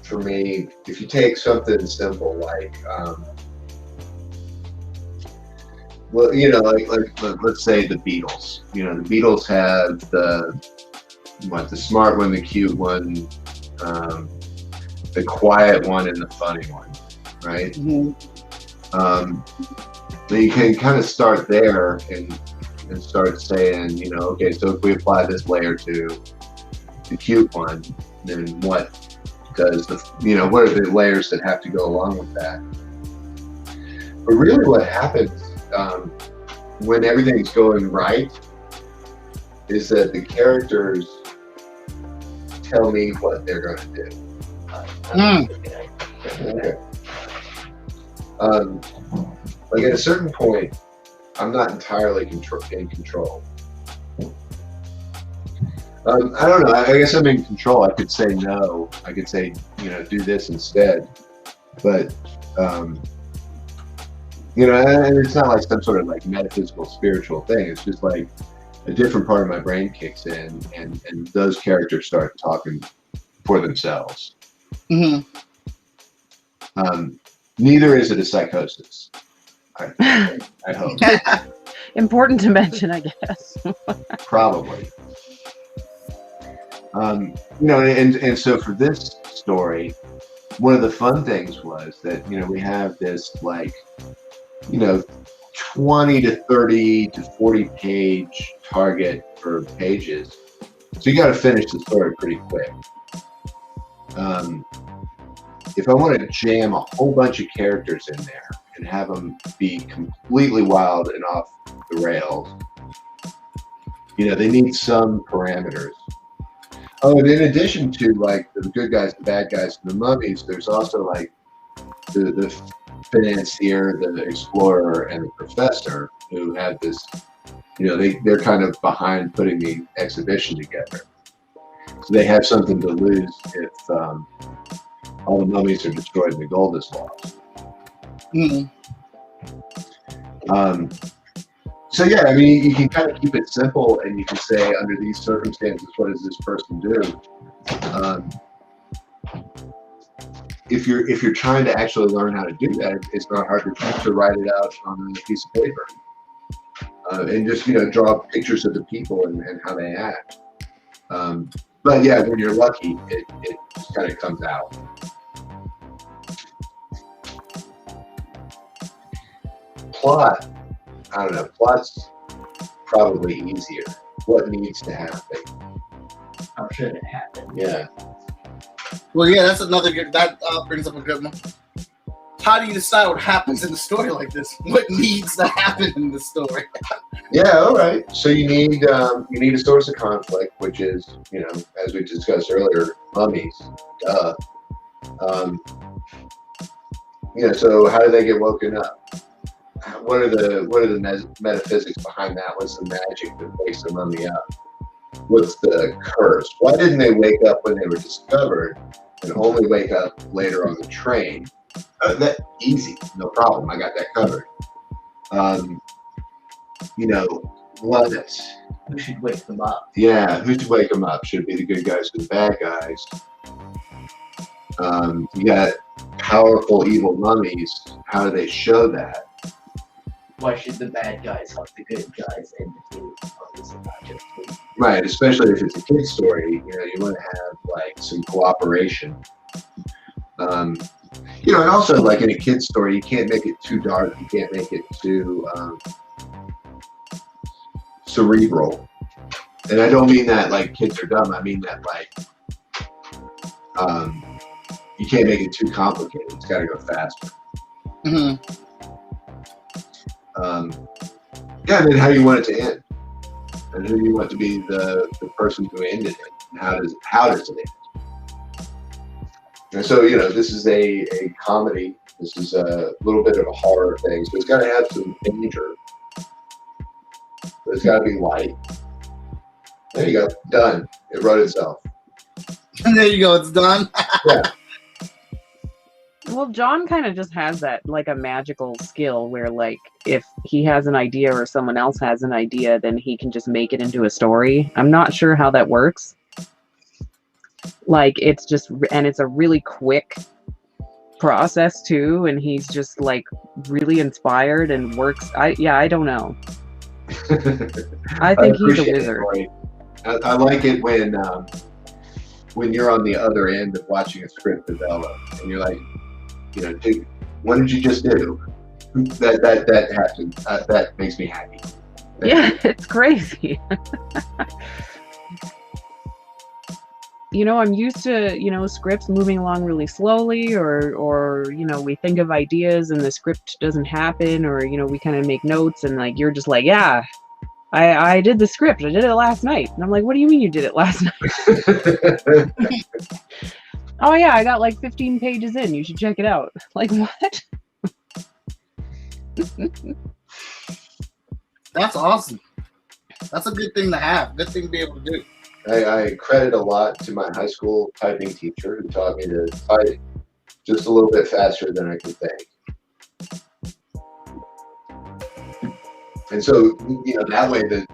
for me if you take something simple like let's say the Beatles. The Beatles have the smart one, the cute one, the quiet one, and the funny one, right? Mm-hmm. So you can kind of start there and start saying, okay, so if we apply this layer to the cute one, then what does what are the layers that have to go along with that? But really what happens when everything's going right is that the characters tell me what they're going to do. Okay. Like at a certain point, I'm not entirely in control. I don't know. I guess I'm in control. I could say no. I could say, do this instead. But, and it's not like some sort of like metaphysical, spiritual thing. It's just like a different part of my brain kicks in, and those characters start talking for themselves. Mm-hmm. Neither is it a psychosis. I hope. Important to mention, I guess. Probably. And so for this story, one of the fun things was that, we have this 20 to 30 to 40 page target for pages. So you got to finish the story pretty quick. If I want to jam a whole bunch of characters in there and have them be completely wild and off the rails, they need some parameters. Oh, and in addition to like the good guys, the bad guys, and the mummies, there's also like the financier, the explorer, and the professor who have this, they're kind of behind putting the exhibition together. So they have something to lose if all the mummies are destroyed and the gold is lost. Mm-hmm. So yeah, I mean, you can kind of keep it simple, and you can say, under these circumstances, what does this person do? If you're trying to actually learn how to do that, it's not hard to write it out on a piece of paper, and just draw pictures of the people and how they act. But yeah, when you're lucky, it just kind of comes out. Plot. I don't know. Plot's probably easier. What needs to happen? How should it happen? Yeah. Well, yeah, that's another good. That brings up a good one. How do you decide what happens in a story like this? What needs to happen in the story? Yeah. All right. So you need a source of conflict, which is as we discussed earlier, mummies. Duh. So how do they get woken up? What are the metaphysics behind that? What's the magic that wakes the mummy up? What's the curse? Why didn't they wake up when they were discovered and only wake up later on the train? That easy, no problem. I got that covered. You know what? Who should wake them up? Yeah, who should wake them up? Should it be the good guys or the bad guys? You got powerful evil mummies. How do they show that? Why should the bad guys help the good guys and defeat others and not just me? Right, especially if it's a kid's story. You know, you want to have like some cooperation. You know, and also like in a kid's story, you can't make it too dark. You can't make it too cerebral. And I don't mean that like kids are dumb. I mean that like you can't make it too complicated. It's got to go faster. Mm-hmm. Yeah, and then how you want it to end, and who you want to be the person who ended it, and how does it end? And so, you know, this is a comedy. This is a little bit of a horror thing, so it's got to have some danger. But it's got to be light. There you go, done. It wrote itself. There you go, it's done. Yeah. Well, John kind of just has that, like, a magical skill where, like, if he has an idea or someone else has an idea, then he can just make it into a story. I'm not sure how that works. Like, it's just, and it's a really quick process, too, and he's just, like, really inspired and works. I don't know. I think he's a wizard. I like it when you're on the other end of watching a script develop, and you're like, you know, dude, what did you just do? That happened. That makes me happy. Yeah, it's crazy. You know, I'm used to, you know, scripts moving along really slowly, or you know, we think of ideas and the script doesn't happen, or, you know, we kind of make notes and, like, you're just like, yeah, I did the script. I did it last night. And I'm like, what do you mean you did it last night? Oh, yeah, I got like 15 pages in. You should check it out. Like, what? That's awesome. That's a good thing to have. Good thing to be able to do. I credit a lot to my high school typing teacher who taught me to type just a little bit faster than I could think. And so, you know, that way the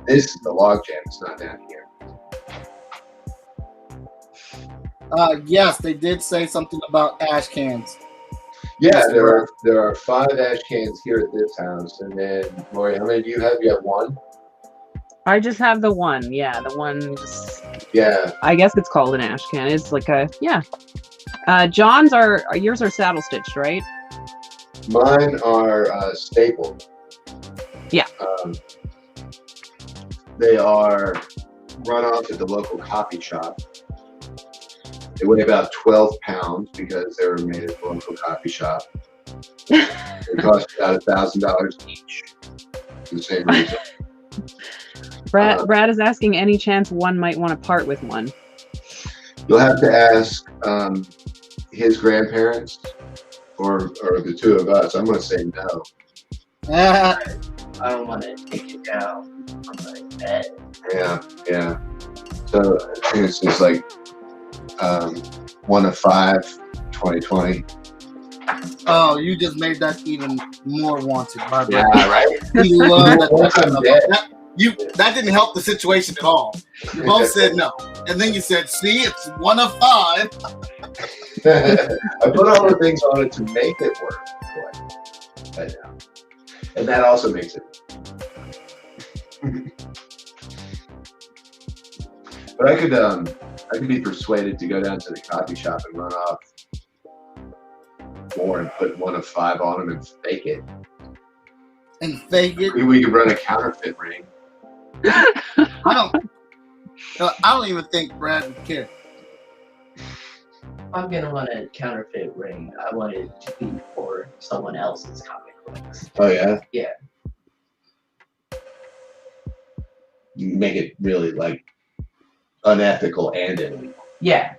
logjam is not down here. Yes, they did say something about ash cans. Yeah, there are 5 ash cans here at this house, and then Laurie, how many do you have? You have 1? I just have the one. Yeah, the one. Just, yeah. I guess it's called an ash can. It's like a, yeah. John's yours are saddle stitched, right? Mine are stapled. Yeah. They are run off at the local coffee shop. They weigh about 12 pounds because they were made at the local coffee shop. They cost about $1,000 each for the same reason. Brad is asking any chance one might want to part with one. You'll have to ask his grandparents or the two of us. I'm going to say no. I don't want to take it down from my bed. Yeah. So I think it's just like 1 of 5, 2020. Oh, you just made that even more wanted. My bad. Yeah, right. We love Once I'm dead. that didn't help the situation at all. You both said no, and then you said, "See, it's 1 of 5." I put all the things on it to make it work. Right now. And that also makes it. But I could be persuaded to go down to the coffee shop and run off more and put 1 of 5 on them and fake it. And fake it. We could run a counterfeit ring. I don't even think Brad would care. I'm gonna run a counterfeit ring. I want it to be for someone else's comic books. Oh yeah? Yeah. You make it really like unethical and illegal. Yeah.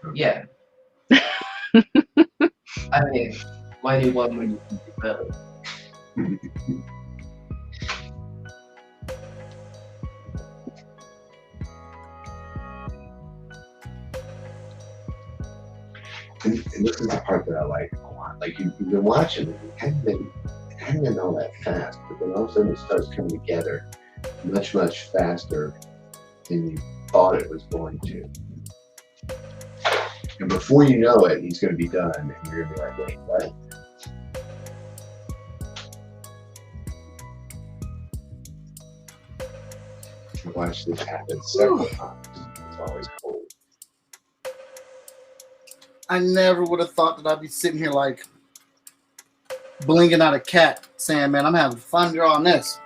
I mean, why do one when you can do both? And this is the part that I like a lot. like you've been watching it, it hadn't been all that fast, but then all of a sudden it starts coming together much, much faster than you thought it was going to. And before you know it, he's going to be done, and you're going to be like, wait, what? I watched this happen several times. It's always cool. I never would have thought that I'd be sitting here like blinking out a cat saying, man, I'm having fun drawing this.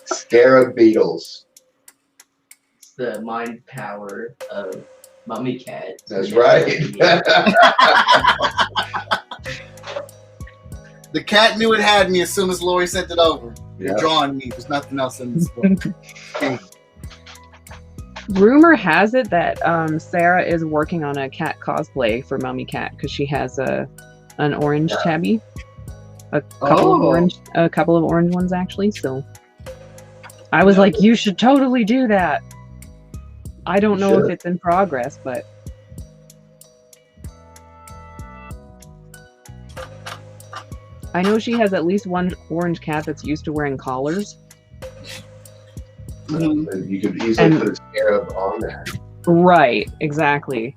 Scarab beetles. It's the mind power of Mummy Cat. That's right. The cat knew it had me as soon as Laurie sent it over. You're Yep. drawing me. There's nothing else in this book. Rumor has it that Sarah is working on a cat cosplay for Mummy Cat because she has an orange tabby, a couple of orange ones actually. So I was like, you should totally do that. I don't know if it's in progress, but I know she has at least one orange cat that's used to wearing collars. And you could easily put a scarab on that. Right, exactly.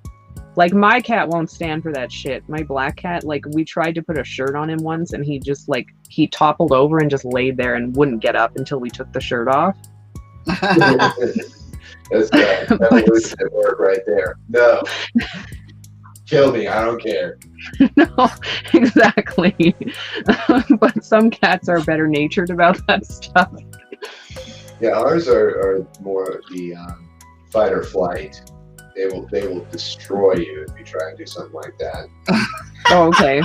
Like, my cat won't stand for that shit. My black cat, like, we tried to put a shirt on him once, and he just, like, he toppled over and just laid there and wouldn't get up until we took the shirt off. That's evolution at work right there. No. Kill me, I don't care. No, exactly. But some cats are better natured about that stuff. Yeah, ours are more the fight or flight. They will destroy you if you try and do something like that. Oh, okay.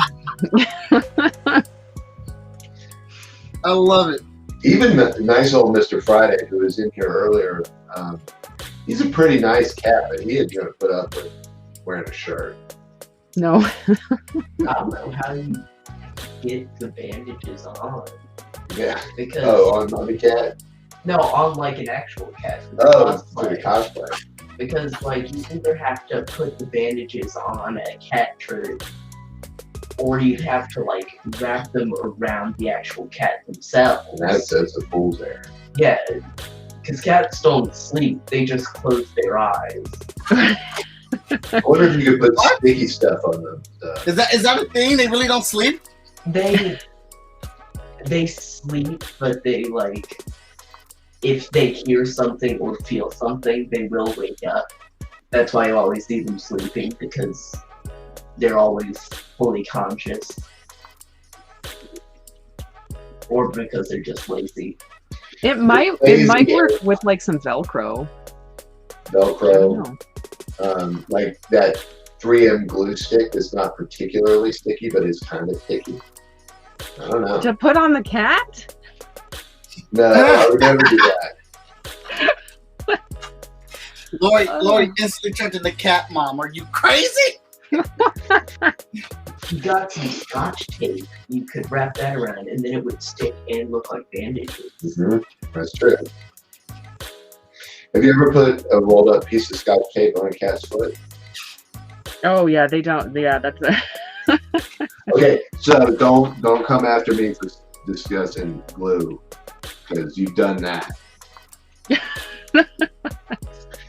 I love it. Even nice old Mr. Friday, who was in here earlier, he's a pretty nice cat, but he is going to put up with wearing a shirt. No. I don't know how you get the bandages on. Yeah. Because on Mummy Cat? no, on like an actual cat. Oh, for the cosplay. Because like you either have to put the bandages on a cat shirt, or you'd have to like wrap them around the actual cat themselves. That's a fool's errand. Yeah, because cats don't sleep; they just close their eyes. I wonder if you could put sticky stuff on them. Is that a thing? They really don't sleep? They sleep, but they like, if they hear something or feel something, they will wake up. That's why you always see them sleeping, because they're always fully conscious. Or because they're just lazy. It might work with like some Velcro. I don't Velcro. know. Like that 3M glue stick that's not particularly sticky, but is kind of sticky. I don't know. To put on the cat? No, I would never do that. Laurie instantly turned into cat mom. Are you crazy? You got some scotch tape, you could wrap that around, and then it would stick and look like bandages. Mm-hmm. That's true. Have you ever put a rolled up piece of scotch tape on a cat's foot? Oh yeah, they don't. Yeah, that's Okay, so don't come after me for discussing glue, because you've done that.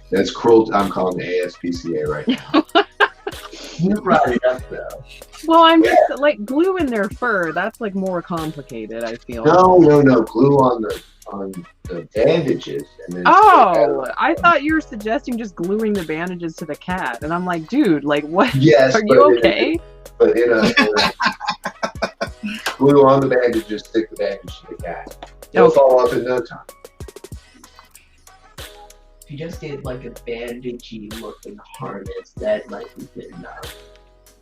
That's cruel. I'm calling the ASPCA right now. You brought it up though. Well, I'm just like glue in their fur. That's like more complicated, I feel. No. Glue on the bandages. And then Oh, I thought you were suggesting just gluing the bandages to the cat, and I'm like, dude, like what? Yes. Are you okay? But in a glue on the bandages, stick the bandage to the cat. It'll fall off in no time. If you just did like a bandagey looking harness, that might be good enough.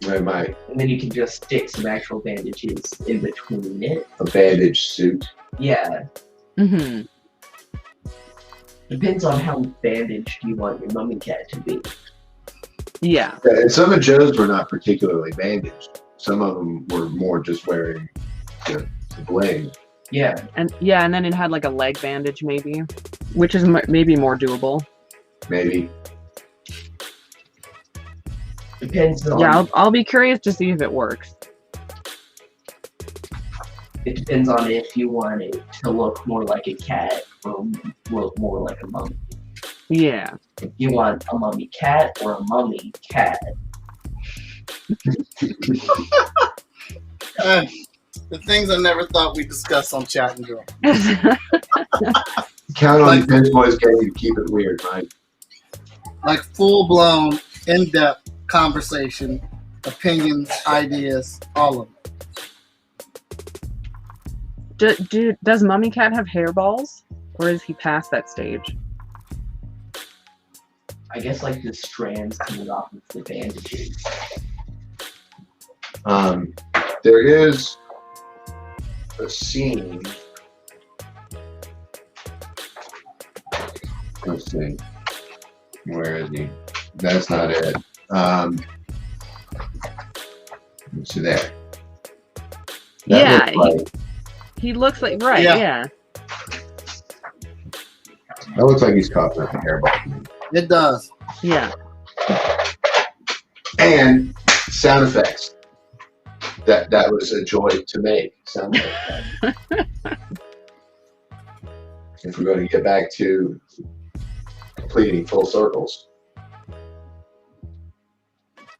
I might. And then you can just stick some actual bandages in between it. A bandage suit. Yeah. Mm-hmm. Depends on how bandaged you want your mummy cat to be. Yeah. And some of Joe's were not particularly bandaged. Some of them were more just wearing the bling. Yeah. And then it had like a leg bandage maybe, which is maybe more doable. Maybe. Depends on. Yeah, I'll be curious to see if it works. It depends on if you want it to look more like a cat or look more like a mummy. Yeah. If you want a mummy cat or a mummy cat. The things I never thought we'd discuss on Chat and Drill. Count on Like- Ben's Boys Gang to keep it weird, Mike. Like full-blown, in-depth conversation, opinions, ideas, all of it. Does Mummy Cat have hairballs? Or is he past that stage? I guess like the strands coming off of the bandages. There is a scene. Let's see. Where is he? That's not it. Let's see there. That Yeah, looks like, He looks like right, Yeah. yeah. that looks like he's coughing up a hairball. It does. Yeah. And sound effects. That was a joy to make. Sound effects. If we're going to get back to completing full circles.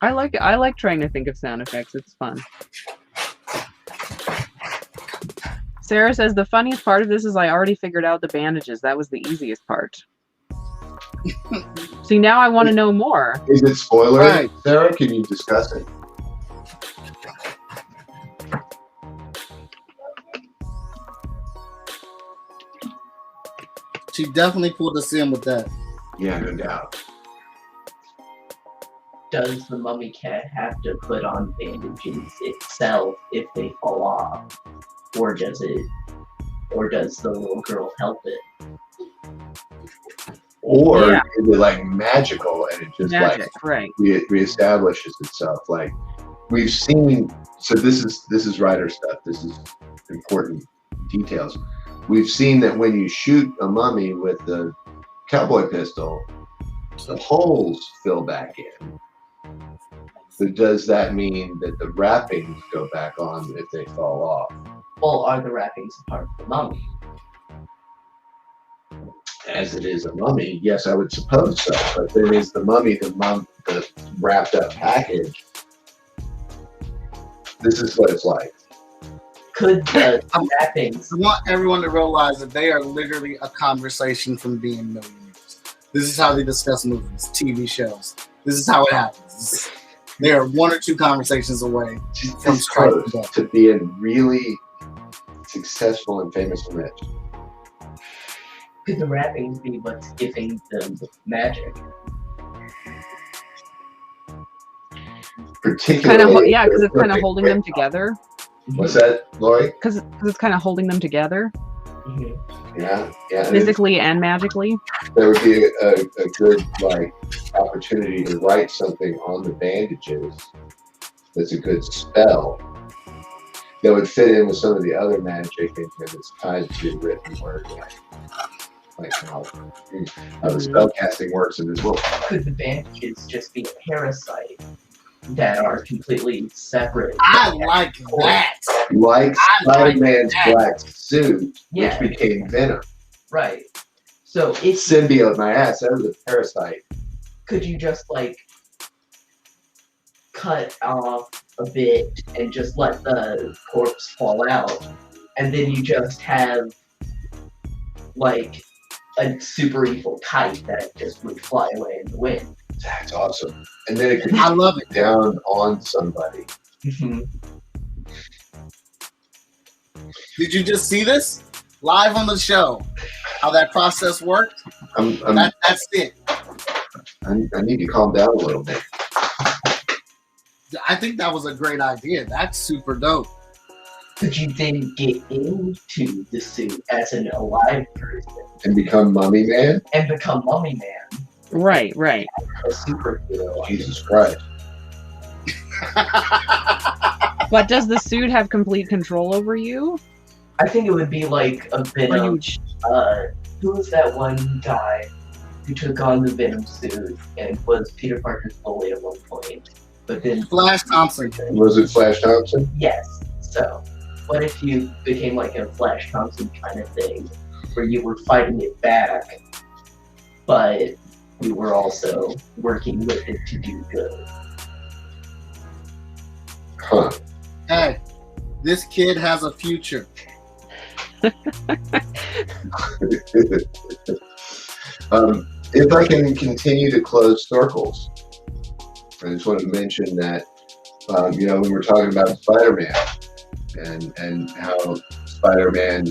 I like trying to think of sound effects. It's fun. Sarah says the funniest part of this is I already figured out the bandages. That was the easiest part. See, now I want to know more. Is it spoiler? Right. Sarah, can you discuss it? She definitely pulled us in with that. Yeah, no doubt. Does the mummy cat have to put on bandages itself if they fall off? Or does the little girl help it? Or Yeah. is it like magical and it just Magic, right. reestablishes itself? Like we've seen. So this is writer stuff. This is important details. We've seen that when you shoot a mummy with the cowboy pistol, the holes fill back in. So does that mean that the wrappings go back on if they fall off? Well, are the wrappings a part of the mummy? As it is a mummy, yes, I would suppose so. But then is the mummy the wrapped up package? This is what it's like. Could the wrappings? I want everyone to realize that they are literally a conversation from being millionaires. This is how they discuss movies, TV shows. This is how it happens. They are one or two conversations away from It's striking close gold. to being really successful and famous and rich. Could the wrappings be what's giving them magic? Particularly, Yeah, because it's kind of perfect holding them weight. together. What's that, Laurie? Because it's kind of holding them together Mhm. Yeah, and physically and magically. there would be a good opportunity to write something on the bandages that's a good spell that would fit in with some of the other magic and it's tied to written word, like how the spell casting works in this world. Could the bandages just be a parasite that are completely separate? I like that. Like I like Spider-Man's that. black suit, Yeah. which became Venom. Right. So if Symbiote my ass, that was a parasite. could you just cut off a bit and just let the corpse fall out, and then you just have a super evil kite that just would fly away in the wind? That's awesome. And then it could I love it. down on somebody. Did you just see this live on the show? How that process worked? That's it. I need to calm down a little bit. I think that was a great idea. That's super dope. Could you then get into the suit as an alive person And become Mummy Man? and become Mummy Man, Right. a superhero? Jesus Christ. But does the suit have complete control over you? I think it would be like a Or Venom. you Who was that one guy who took on the Venom suit and was Peter Parker's bully at one point? but then Flash Thompson. Was it Flash Thompson? yes. So, what if you became like a Flash Thompson kind of thing, where you were fighting it back, but you were also working with it to do good? Huh. Hey, this kid has a future. If I can continue to close circles, I just want to mention that, when we're talking about Spider-Man and how Spider-Man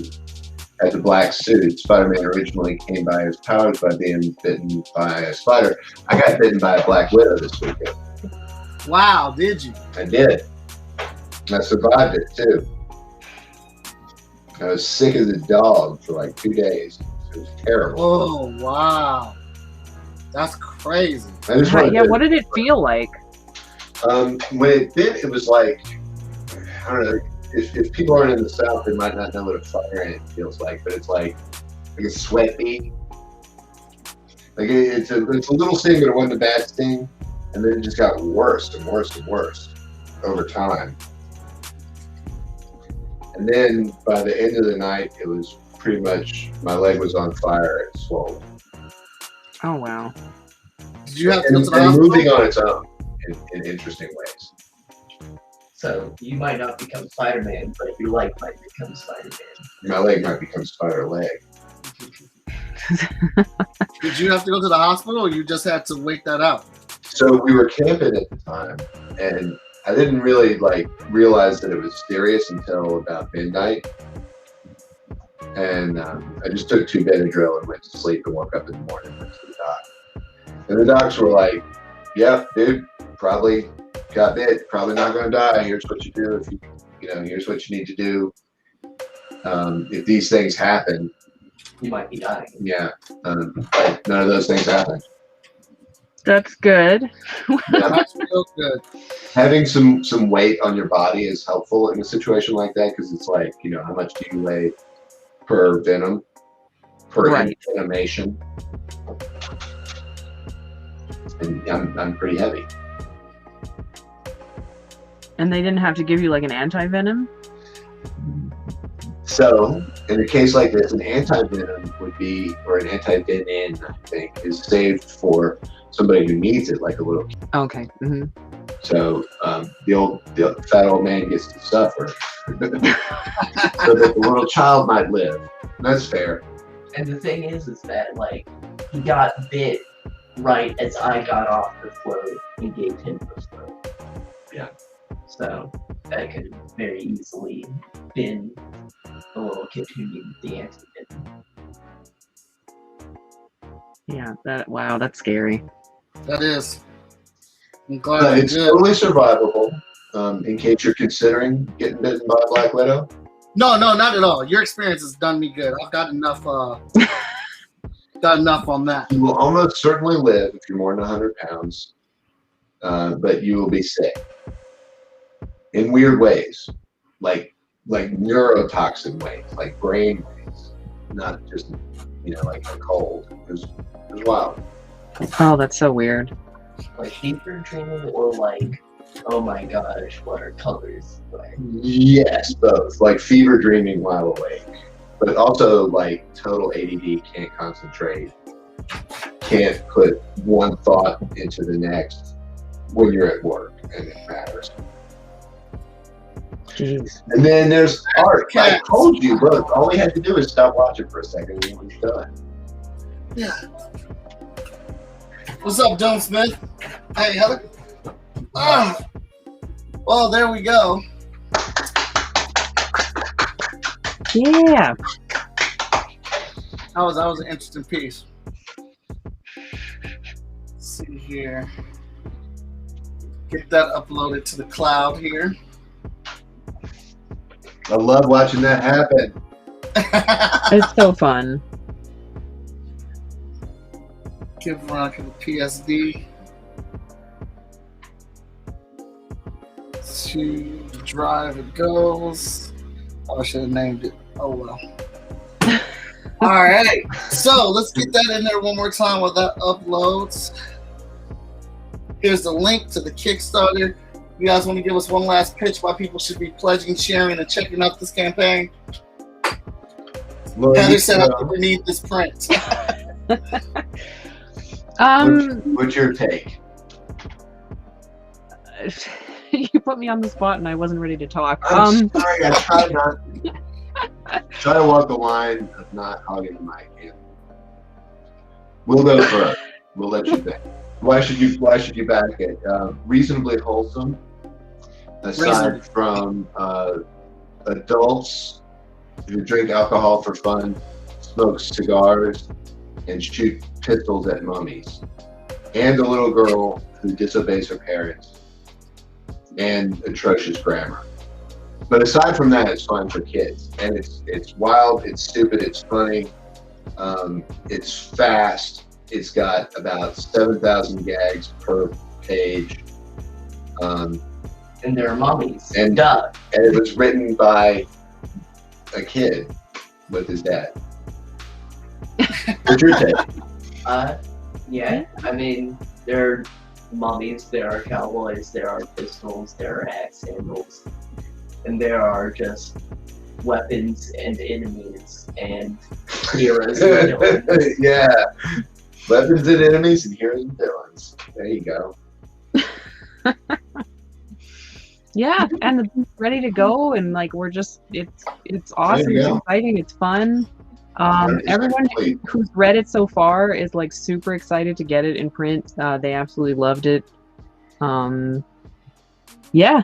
had the black suit, Spider-Man originally came by his powers by being bitten by a spider. I got bitten by a Black Widow this weekend. Wow, did you? I did. I survived it too. I was sick as a dog for like 2 days. It was terrible. Oh, wow. That's crazy. I just wanted Yeah, to- what did it feel like? When it bit, it was like, I don't know. If people aren't in the South, they might not know what a fire ant feels like, but it's like a sweat bee. Like it's a little sting, but it wasn't a bad sting, and then it just got worse and worse and worse over time. And then by the end of the night, it was pretty much my leg was on fire and swollen. Oh wow. Did you have to go And, to the and moving hospital? on its own in interesting ways. So you might not become Spider-Man, but your leg might become Spider-Man. My leg might become spider leg. Did you have to go to the hospital, or you just had to wait that out? So we were camping at the time, and I didn't really realize that it was serious until about midnight. And I just took 2 Benadryl and went to sleep and woke up in the morning and went to the doc. And the docs were like, "Yep, dude, probably got bit. Probably not going to die. Here's what you do. If here's what you need to do. If these things happen, You might be dying. yeah, but none of those things happened." That's good. That's real good. Having some weight on your body is helpful in a situation like that, because it's like, how much do you weigh per venom, per Right. envenomation? And I'm pretty heavy. And they didn't have to give you like an anti-venom? So in a case like this, an anti-venom would be, or an anti-venin, I think, is saved for somebody who needs it, like a little kid. Okay. Mm-hmm. So the fat old man gets to suffer so that the little child might live. That's fair. And the thing is that he got bit right as I got off the float and gave him the float. Yeah. So that could have very easily been the little kid who needed the antidote. Yeah. Wow. That's scary. That is. I'm glad you It's did. totally survivable. In case you're considering getting bitten by a Black Widow. No, not at all. Your experience has done me good. I've got enough. Got enough on that. You will almost certainly live if you're more than 100 pounds, but you will be sick in weird ways, like neurotoxin ways, like brain ways, not just like a cold. It was wild. Oh, that's so weird. Like fever dreaming or oh my gosh, what are colors? Yes, both. Like fever dreaming while awake, but also like total ADD, can't concentrate, can't put one thought into the next when you're at work and it matters. Jeez. And then there's art. I told you, bro. All we had to do is stop watching for a second and it was done. Yeah. What's up, John Smith? Hey, Heather. Well, there we go. Yeah. That was an interesting piece. Let's see here. Get that uploaded to the cloud here. I love watching that happen. It's so fun. Give Veronica the PSD. To the drive it goes. Oh, I should have named it. Oh well. All right. So let's get that in there one more time while that uploads. Here's the link to the Kickstarter. You guys want to give us one last pitch why people should be pledging, sharing, and checking out this campaign? Laurie, Heather said I think we need this print. what's your take? You put me on the spot and I wasn't ready to talk. I'm sorry, I tried not. Try to walk the line of not hogging the mic. Yeah. We'll go first. We'll let you think. Why should you back it? Reasonably wholesome. Aside from adults who drink alcohol for fun, smoke cigars, and shoot pistols at mummies, and a little girl who disobeys her parents, and atrocious grammar. But aside from that, it's fun for kids, and it's wild, it's stupid, it's funny, it's fast. It's got about 7,000 gags per page. And there are mummies. And it was written by a kid with his dad. What's your take? Yeah, I mean, there are mummies, there are cowboys, there are pistols, there are axe handles, and there are just weapons and enemies and heroes and villains. Yeah. Weapons and enemies and heroes and villains. There you go. Yeah, and it's ready to go, and like we're just it's awesome, it's exciting, it's fun. Everyone who's read it so far is like super excited to get it in print. They absolutely loved it. Yeah,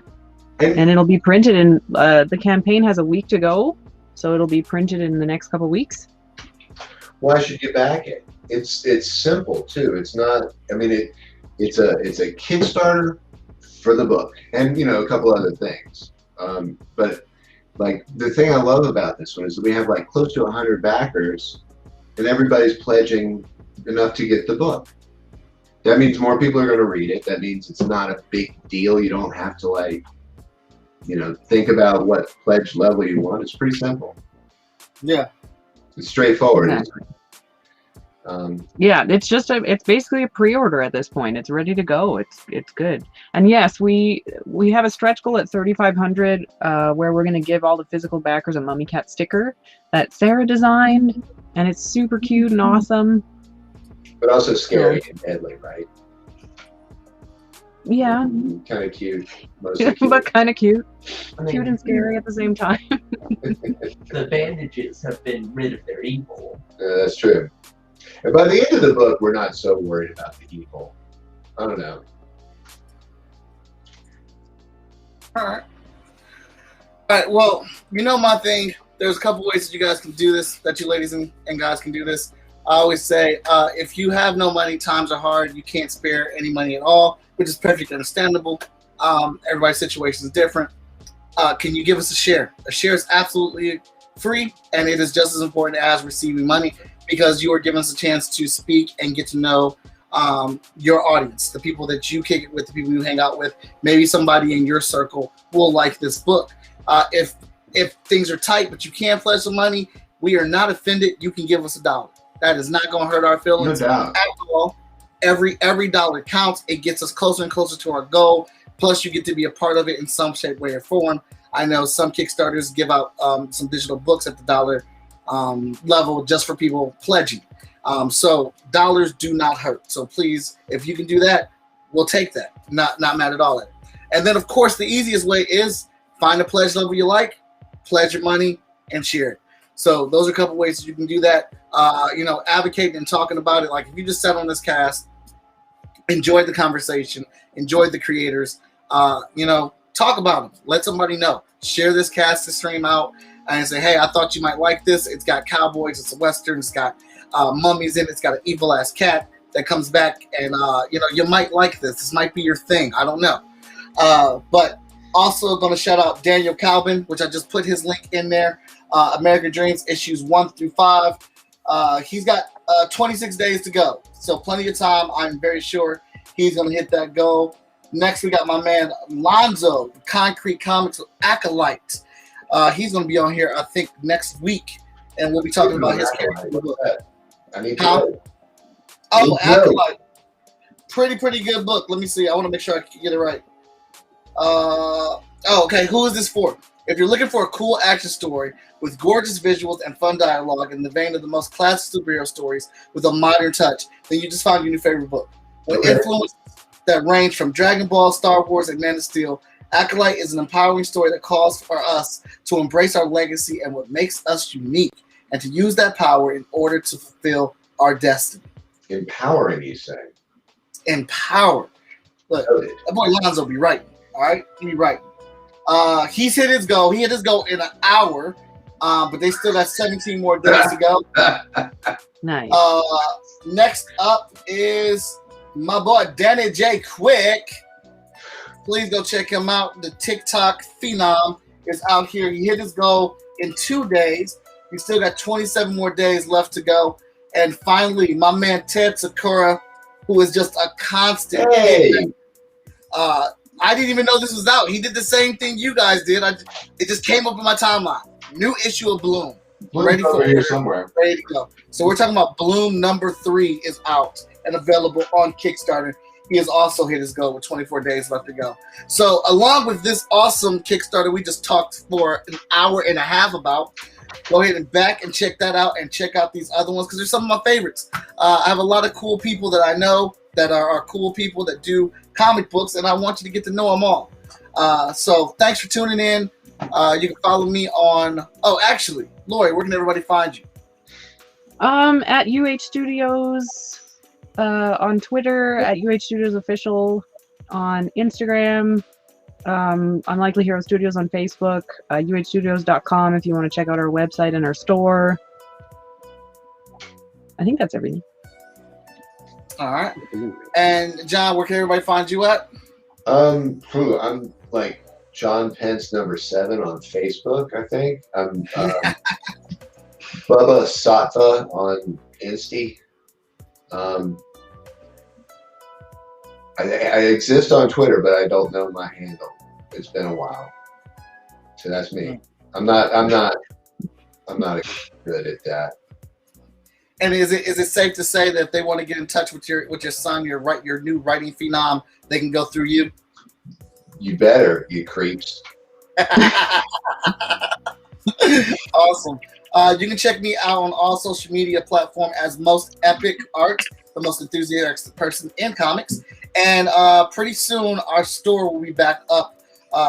and it'll be printed in the campaign has a week to go, so it'll be printed in the next couple weeks. Why should you back it? It's simple too. It's not. I mean, it's a Kickstarter for the book, and a couple other things. But like the thing I love about this one is that we have like close to 100 backers, and everybody's pledging enough to get the book. That means more people are going to read it. That means it's not a big deal. You don't have to think about what pledge level you want. It's pretty simple. Yeah, it's straightforward. Yeah. Yeah, it's basically a pre-order at this point. It's ready to go. It's good. And yes, we have a stretch goal at 3,500 where we're going to give all the physical backers a Mummy Cat sticker that Sarah designed, and it's super cute and awesome. But also scary and deadly, right? Yeah. Kind of cute. Mostly cute. But kind of cute. I mean, Cute and scary at the same time. the bandages have been rid of their evil. That's true. And by the end of the book, we're not so worried about the evil. I don't know. All right. Well, my thing. There's a couple ways that you guys can do this, that you ladies and guys can do this. I always say, if you have no money, times are hard, you can't spare any money at all, which is perfectly understandable. Everybody's situation is different. Can you give us a share? A share is absolutely free, and it is just as important as receiving money, because you are giving us a chance to speak and get to know your audience, the people that you kick it with, the people you hang out with. Maybe somebody in your circle will like this book. If things are tight, but you can't pledge some money, we are not offended. You can give us $1. That is not going to hurt our feelings No doubt. at all. Every dollar counts. It gets us closer and closer to our goal. Plus, you get to be a part of it in some shape, way, or form. I know some Kickstarters give out some digital books at the dollar level just for people pledging. So dollars do not hurt. So please, if you can do that, we'll take that. Not mad at all at it. And then, of course, the easiest way is find a pledge level you like, pledge your money, and share it. So those are a couple ways that you can do that. Advocating and talking about it. Like if you just sat on this cast, enjoyed the conversation, enjoyed the creators, talk about them. Let somebody know. Share this cast, this stream out, and say, hey, I thought you might like this. It's got cowboys, it's a Western, it's got mummies in it, it's got an evil ass cat that comes back, and you might like this. This might be your thing. I don't know. But also going to shout out Daniel Calvin, which I just put his link in there. American Dreams issues 1 through 5. He's got 26 days to go, so plenty of time. I'm very sure he's going to hit that goal. Next, we got my man Lonzo, Concrete Comics Acolyte. He's going to be on here, I think, next week, and we'll be talking about his character. I need Acolyte. Pretty good book. Let me see. I want to make sure I can get it right. Okay. Who is this for? If you're looking for a cool action story with gorgeous visuals and fun dialogue in the vein of the most classic superhero stories with a modern touch, then you just found your new favorite book. With influences that range from Dragon Ball, Star Wars, and Man of Steel, Acolyte is an empowering story that calls for us to embrace our legacy and what makes us unique, and to use that power in order to fulfill our destiny. Empowering, you say? Empower. Look, that boy Lonzo be writing. All right, he be writing. He's hit his goal. He hit his goal in an hour, but they still got 17 more days to go. Nice. Next up is my boy Danny J. Quick. Please go check him out. The TikTok phenom is out here. He hit his goal in 2 days. He still got 27 more days left to go. And finally, my man Ted Sakura, who is just a constant. Hey. I didn't even know this was out. He did the same thing you guys did. It just came up in my timeline. New issue of Bloom. Bloom's over here somewhere. Ready to go. So we're talking about Bloom number 3 is out and available on Kickstarter. He has also hit his goal with 24 days left to go. So along with this awesome Kickstarter we just talked for an hour and a half about, go ahead and back and check that out and check out these other ones because they're some of my favorites. I have a lot of cool people that I know that are cool people that do comic books, and I want you to get to know them all. So thanks for tuning in. You can follow me on... Oh, actually, Laurie, where can everybody find you? At UH Studios on Twitter, at UH Studios Official on Instagram, Unlikely Hero Studios on Facebook, uhstudios.com if you want to check out our website and our store. I think that's everything. All right. And John, where can everybody find you at? I'm like John Pence number 7 on Facebook, I think. I'm Bubba Sattva on Insta. I exist on Twitter, but I don't know my handle. It's been a while. So that's me. I'm not good at that. And is it safe to say that if they want to get in touch with your son, your new writing phenom, they can go through you? You better, you creeps. Awesome. You can check me out on all social media platforms as Most Epic Art, the most enthusiastic person in comics. And pretty soon our store will be back up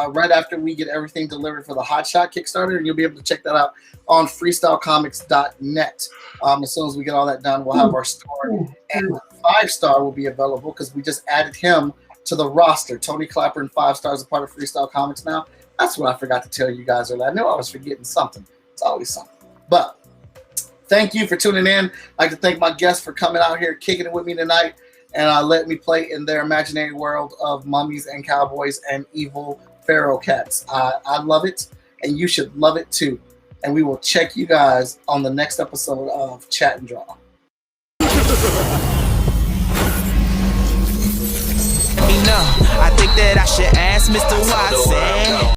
right after we get everything delivered for the Hot Shot Kickstarter, and you'll be able to check that out on freestylecomics.net. As soon as we get all that done, we'll have our store, and 5-star will be available because we just added him to the roster. Tony Clapper and 5-star is a part of Freestyle Comics now. That's what I forgot to tell you guys earlier. I knew I was forgetting something. It's always something. But thank you for tuning in. I'd like to thank my guests for coming out here, kicking it with me tonight, and let me play in their imaginary world of mummies and cowboys and evil pharaoh cats. I love it, and you should love it too. And we will check you guys on the next episode of Chat and Draw. I think that I should ask Mr. Watson.